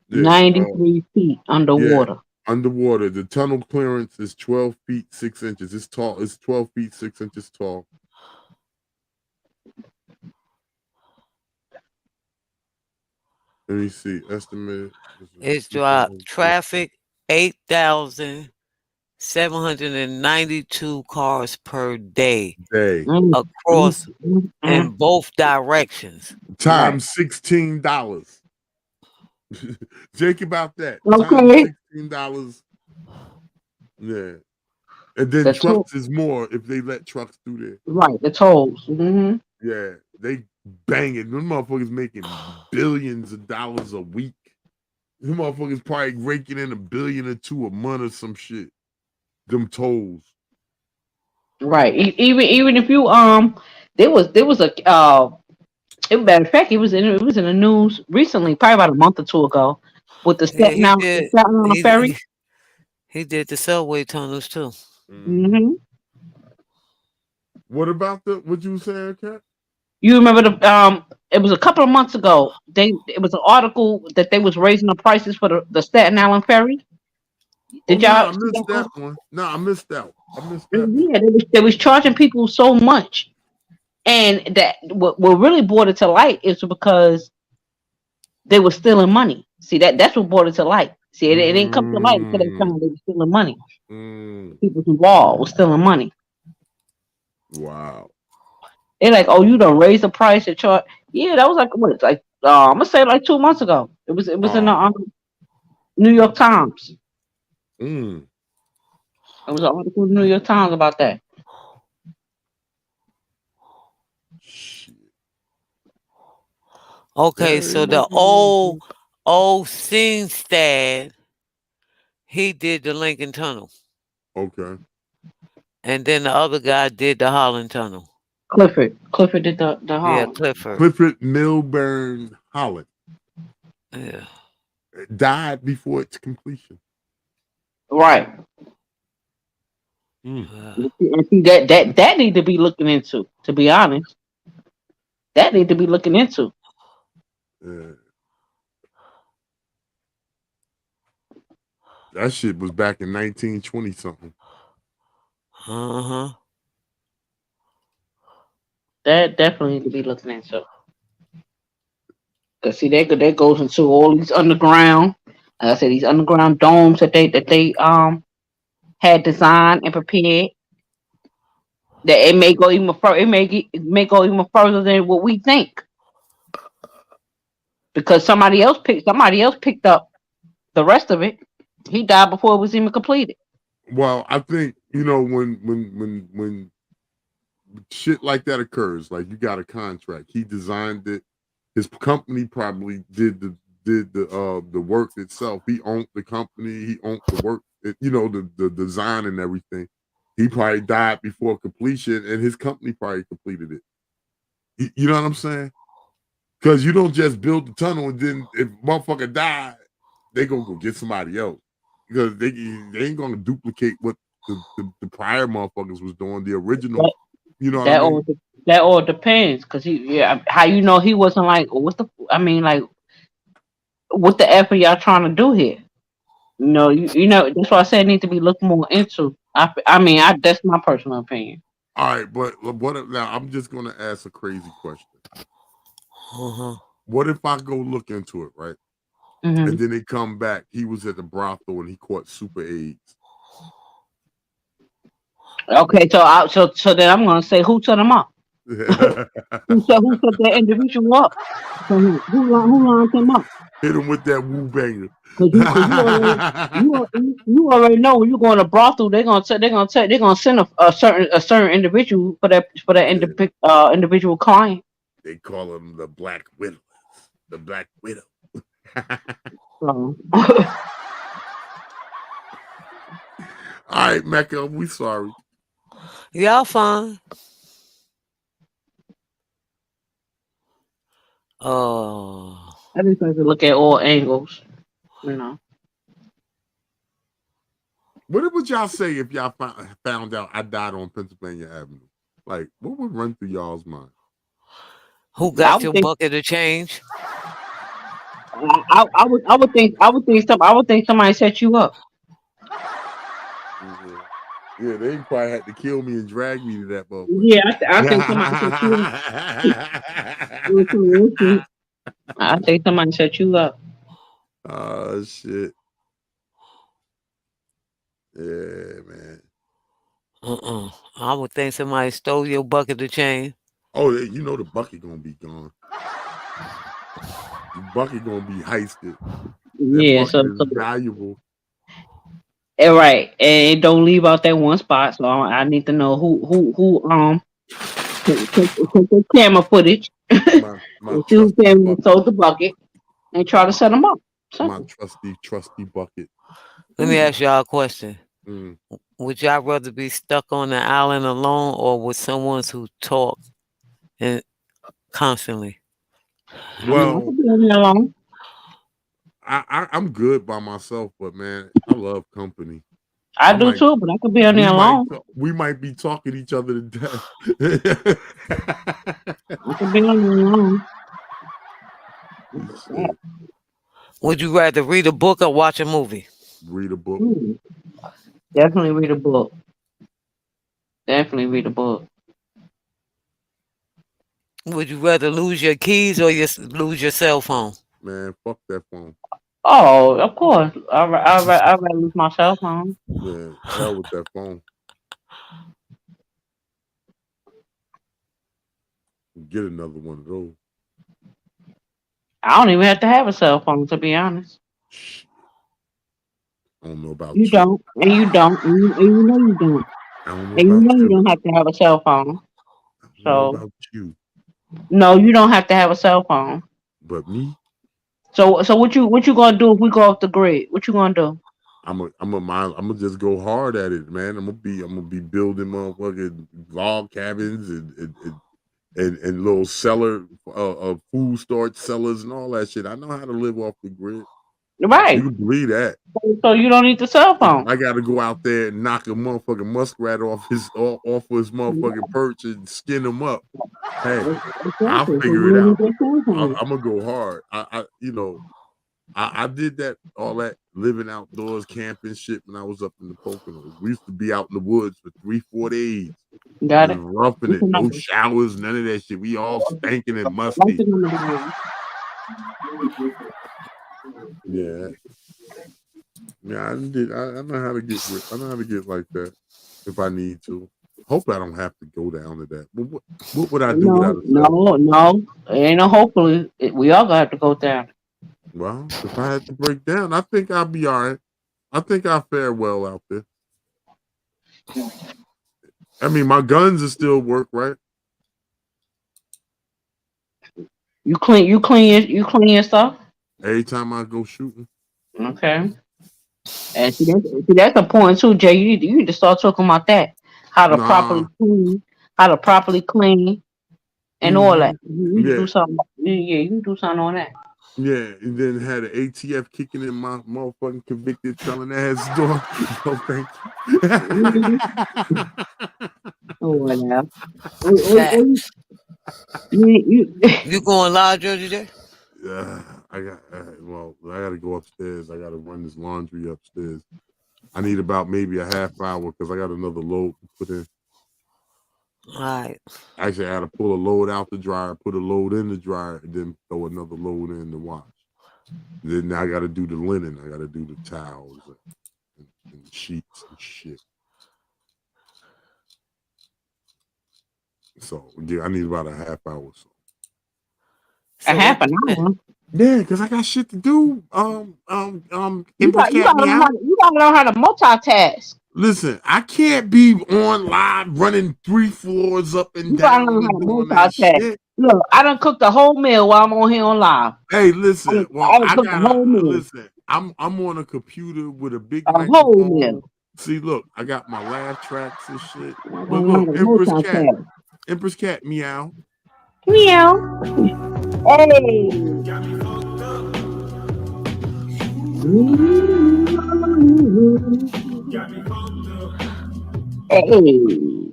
93 feet underwater. Yeah, underwater. The tunnel clearance is 12 feet 6 inches. It's tall. It's 12 feet 6 inches tall. Let me see. Estimated. It's traffic 8,792 cars per day across in both directions. Times $16. Jake about that. Okay. Times $16. Yeah. And then trucks is more if they let trucks through there. Right, the tolls. Mm-hmm. Yeah, they bang it. Them motherfuckers making billions of dollars a week. Them motherfuckers probably raking in $1 billion or $2 billion a month or some shit. Them tolls. Right. Even if you there was a matter of fact it was in the news recently, probably about a month or two ago, with the Staten Island ferry. He did the subway tunnels too. Mm-hmm. What about what you were saying, Kat? You remember it was a couple of months ago. It was an article that they was raising the prices for the Staten Island ferry. Did y'all? I missed that one. No, I missed that. Yeah, they was charging people so much, and that what really brought it to light is because they were stealing money. See that's what brought it to light. See, it didn't come to light until they found they were stealing money. People involved were stealing money. Wow. They're like, oh, you done raised the price and charge. Yeah, that was like what? Like I'm gonna say like 2 months ago. It was in the New York Times. It was an article in the New York Times about that. Okay, so the old Singstead, he did the Lincoln Tunnel. Okay. And then the other guy did the Holland Tunnel. Clifford did the Holland. Yeah, Clifford. Clifford Milburn Holland. Yeah. Died before its completion. Right. And see that need to be looking into. To be honest, that need to be looking into. That shit was back in 1920 something. That definitely need to be looking into. Cause see that goes into all these underground. Like I said, these underground domes that they had designed and prepared. That it may go even further. It may go even further than what we think. Because somebody else picked up the rest of it. He died before it was even completed. Well, I think when shit like that occurs, like you got a contract, he designed it. His company probably did the work itself. He owned the company. He owned the work. The design and everything. He probably died before completion, and his company probably completed it. You know what I'm saying? Because you don't just build the tunnel and then if motherfucker died, they gonna go get somebody else because they ain't gonna duplicate what the prior motherfuckers was doing. The original, you know what I mean? That all depends, because how you know he wasn't like what the F are y'all trying to do here? You know that's why I said it needs to be looked more into. That's my personal opinion. All right, but what if, now I'm just gonna ask a crazy question. Uh-huh. What if I go look into it, right? Mhm. And then they come back, he was at the brothel and he caught super AIDS. Okay, so then I'm gonna say who set him up? Who set that individual up? So who lined him up? Hit him with that woo banger. Cause you already know when you go in a brothel, they're gonna send a certain individual for that individual client. They call him the Black Widow. The Black Widow. So, All right, Mecca, we sorry. Y'all fine. Oh. I just like to look at all angles, you know. What would y'all say if y'all found out I died on Pennsylvania Avenue? Like, what would run through y'all's mind? Who I got would your think bucket of change? I would think somebody set you up. Yeah, they probably had to kill me and drag me to that motherfucker. Yeah, I think somebody set you up. I think somebody set you up. Oh shit. Yeah, man. I would think somebody stole your bucket of change. Oh, you know the bucket gonna be gone. The bucket gonna be heisted. That Yeah, bucket is valuable. right, and it don't leave out that one spot. So I need to know who take the camera footage. My See who trusty came and bucket. sold the bucket and try to set them up. My Simple. trusty bucket. Let me ask y'all a question. Mm. Would y'all rather be stuck on the island alone or with someone who talk and constantly? I mean, I Well, could be on there alone. I'm good by myself, but man, I love company. I do too, but I could be on there alone. We might be talking each other to death. I could be on there alone. Shit. Would you rather read a book or watch a movie? Read a book. Definitely read a book. Definitely read a book. Would you rather lose your keys or lose your cell phone? Man, fuck that phone. Oh, of course. I'd rather lose my cell phone. Yeah, hell with that phone. Get another one of those. I don't even have to have a cell phone, to be honest. I don't know about You don't, and you don't, and you know you don't. I don't know And you about know you you. don't have to have a cell phone. I don't know So about you. no, you don't have to have a cell phone. But me, So what you gonna do if we go off the grid? What you gonna do? I'm gonna just go hard at it, man. I'm gonna be building motherfucking log cabins and little cellar food storage cellars and all that shit. I know how to live off the grid. Right. You can believe that. So you don't need the cell phone. I gotta go out there and knock a motherfucking muskrat off his motherfucking perch and skin him up. Hey, I'll Exactly. So you figure it don't need out. that cell phone. I'm gonna go hard. I did all that living outdoors, camping shit when I was up in the Poconos. We used to be out in the woods for 3-4 days. Got Just it. roughing What's it. the No number? showers, none of that shit. We all stinking and What's musty. the number? Yeah. Yeah, I know how to get I know how to get like that if I need to. Hope I don't have to go down to that. But what would I do without a cell phone? No. It ain't no hopefully. We all gonna have to go down. Well, if I had to break down, I think I'll be all right. I think I'll fare well out there. I mean, my guns are still work, right? You clean your stuff. Every time I go shooting. Okay. And that's important too, Jay. You need to start talking about that. How to Nah. properly clean, how to properly clean, and all that. You need to Yeah. do something. Yeah, you can do something on that. Yeah, and then had an ATF kicking in my motherfucking convicted felon ass door. No, thank you. Oh, whatever. That You you going live, Georgia J? I gotta go upstairs. I gotta run this laundry upstairs. I need about maybe a half hour because I got another load to put in. Right. Actually, I had to pull a load out the dryer, put a load in the dryer, and then throw another load in the wash. Then I got to do the linen. I got to do the towels and sheets and shit. So yeah, I need about a half hour. A half an hour. Yeah, because I got shit to do. You Empress Cat gotta Meow. you gotta learn how to multitask. Listen, I can't be on live running 3 floors up and You gotta down learn how and to doing that multitask. shit. Look, I done cooked a whole meal while I'm on here on live. Hey, listen. Well, I done I cooked a gotta whole meal. listen. I'm on a computer with a big A whole microphone. meal. See, look, I got my laugh tracks and shit. I But don't know how look, to Empress Cat Meow. Meow. Hey. Hey.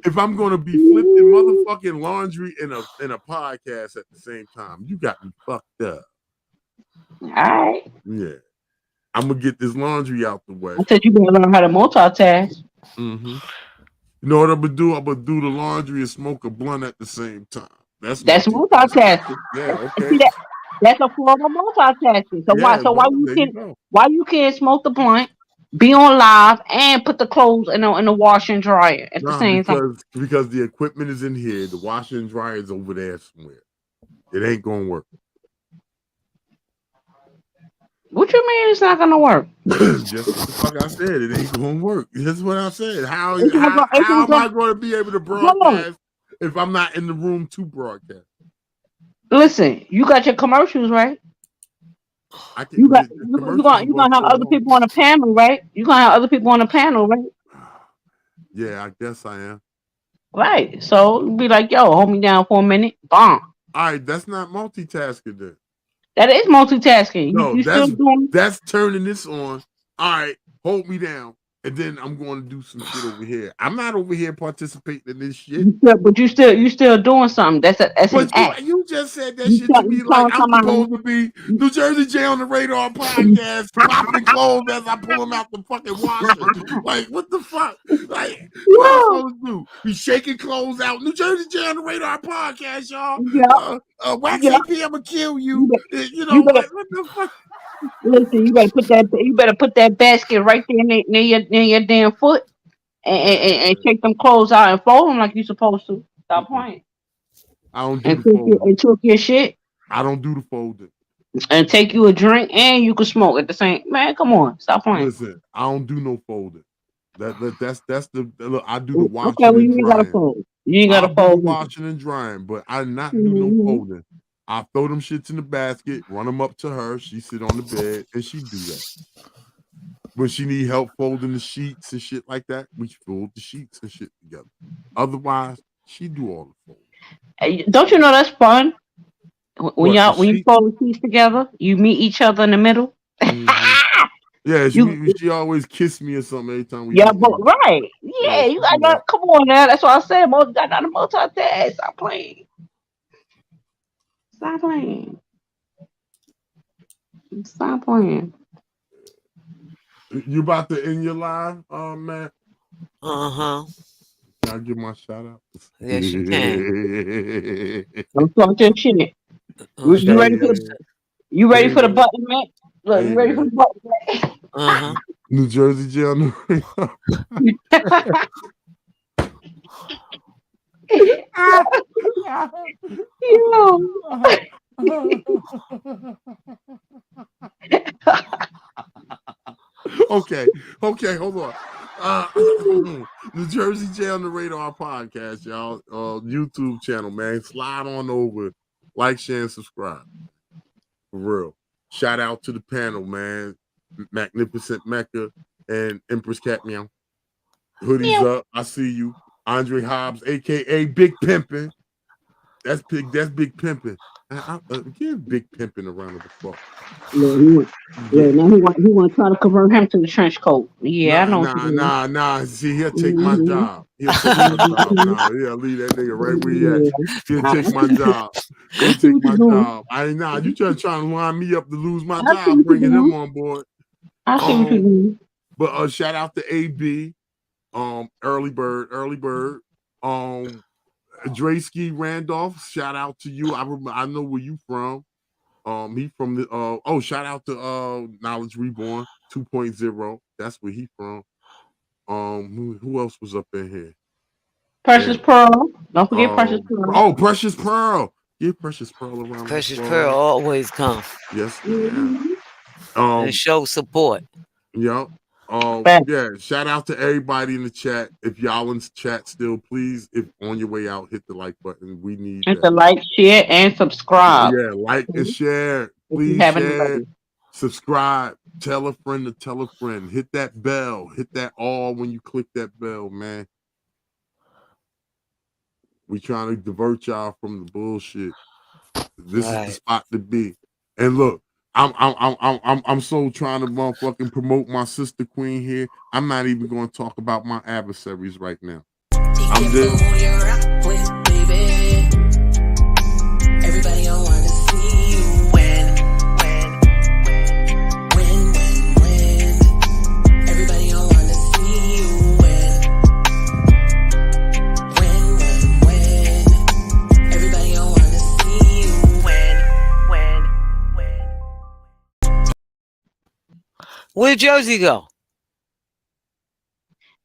If I'm gonna be flipping motherfucking laundry in a podcast at the same time, you got me fucked up. All right. Yeah. I'm gonna get this laundry out the way. I said you better learn how to multitask. Mm-hmm. You know what I'm gonna do? I'm gonna do the laundry and smoke a blunt at the same time. That's multitasking. Yeah, okay. See, that's a form of multitasking. So Yeah, why you can't smoke the blunt, be on live, and put the clothes in the washer and dryer at the same time? Because the equipment is in here, the washer and dryer is over there somewhere. It ain't gonna work. What you mean it's not gonna work? Just what the fuck I said. It ain't gonna work. That's what I said. How am I gonna be able to broadcast if I'm not in the room to broadcast? Listen, you got your commercials, right? You gonna have other people on the panel, right? You gonna have other people on the panel, right? Yeah, I guess I am. Right. So be like, yo, hold me down for a minute. Bomb. All right, that's not multitasking then. That is multitasking. No, you still doing that's turning this on. All right, hold me down. And then I'm going to do some shit over here. I'm not over here participating in this shit. But you still doing something. That's an act. You just said that shit to me like I'm supposed to be New Jersey J on the Radar podcast, popping clothes as I pull them out the fucking washer. Like, what the fuck? Like, what am I supposed to do? Be shaking clothes out. New Jersey J on the Radar podcast, y'all. Yeah. Wax AP, I'm gonna kill you. What the fuck? Listen, you better put that basket right there near your damn foot, and shake them clothes out and fold them like you supposed to. Stop playing. I don't do the folding. And took your shit. I don't do the folding. And take you a drink and you can smoke at the same. Man, come on, stop playing. Listen, I don't do no folding. That's the look. I do the washing. Okay, well, you ain't gotta fold. You ain't gotta fold. Washing and drying, but I not do no folding. I throw them shits in the basket, run them up to her. She sit on the bed and she do that. When she need help folding the sheets and shit like that, we fold the sheets and shit together. Otherwise, she do all the folding. Hey, don't you know that's fun? When you fold the sheets together, you meet each other in the middle. Mm-hmm. Yeah, she always kiss me or something every time we. Yeah, but right. Yeah, you got to come on now. That's what I said. Most got to multitask. Stop playing. Stop playing. Stop playing. You about to end your live, man? Uh-huh. Can I give my shout out? Yes, you can. Don't talk your shit. You ready for the button, man? Look, you ready for the button, man? Uh-huh. New Jersey J on the Okay, hold on. New Jersey J on the Radar podcast, y'all. YouTube channel, man. Slide on over, like, share, and subscribe. For real. Shout out to the panel, man. Magnificent Mecca and Empress Cat Meow. Hoodies up. I see you. Andre Hobbs, aka Big Pimpin'. That's big pimping. Give Big Pimpin' a round of applause. Now he want to try to convert him to the trench coat. Yeah, I know. Nah. See, he'll take my job. He'll take my job. Nah, he'll leave that nigga right where he at. He'll take my job. He'll take my job. You just trying to line me up to lose my job, bringing him on board. I see what you mean. But shout out to AB, early bird. Draysky Randolph, shout out to you. I know where you from. He from the shout out to Knowledge Reborn 2.0. That's where he from. Who else was up in here? Precious Pearl. Don't forget Precious Pearl. Precious Pearl. Give Precious Pearl around. Precious Pearl always come. Yes, Mhm. And show support. Yeah. Yeah, shout out to everybody in the chat. If y'all in the chat still, please, if on your way out, hit the like button. We need And that. to like, share, and subscribe. Yeah, like and share. Please share, subscribe, tell a friend to tell a friend. Hit that bell. Hit that all when you click that bell, man. We trying to divert y'all from the bullshit. This is the spot to be. And look, I'm so trying to motherfucking promote my sister queen here. I'm not even going to talk about my adversaries right now. I'm just. Everybody don't wanna see you win. Everybody don't wanna see you win. Everybody don't wanna see you win. Where'd Jersey go?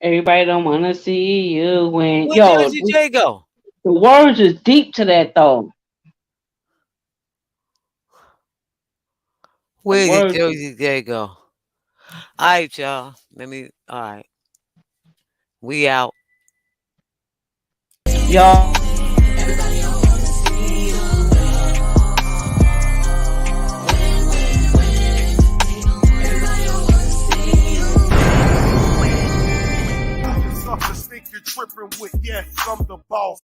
Everybody don't want to see you win. Where'd Jersey J go? The words is deep to that though. Where did Jersey J go? All right, y'all. All right. We out. Y'all. Everybody don't wanna see you Everybody don't wanna see you Think you're tripping with, yes, I'm the boss.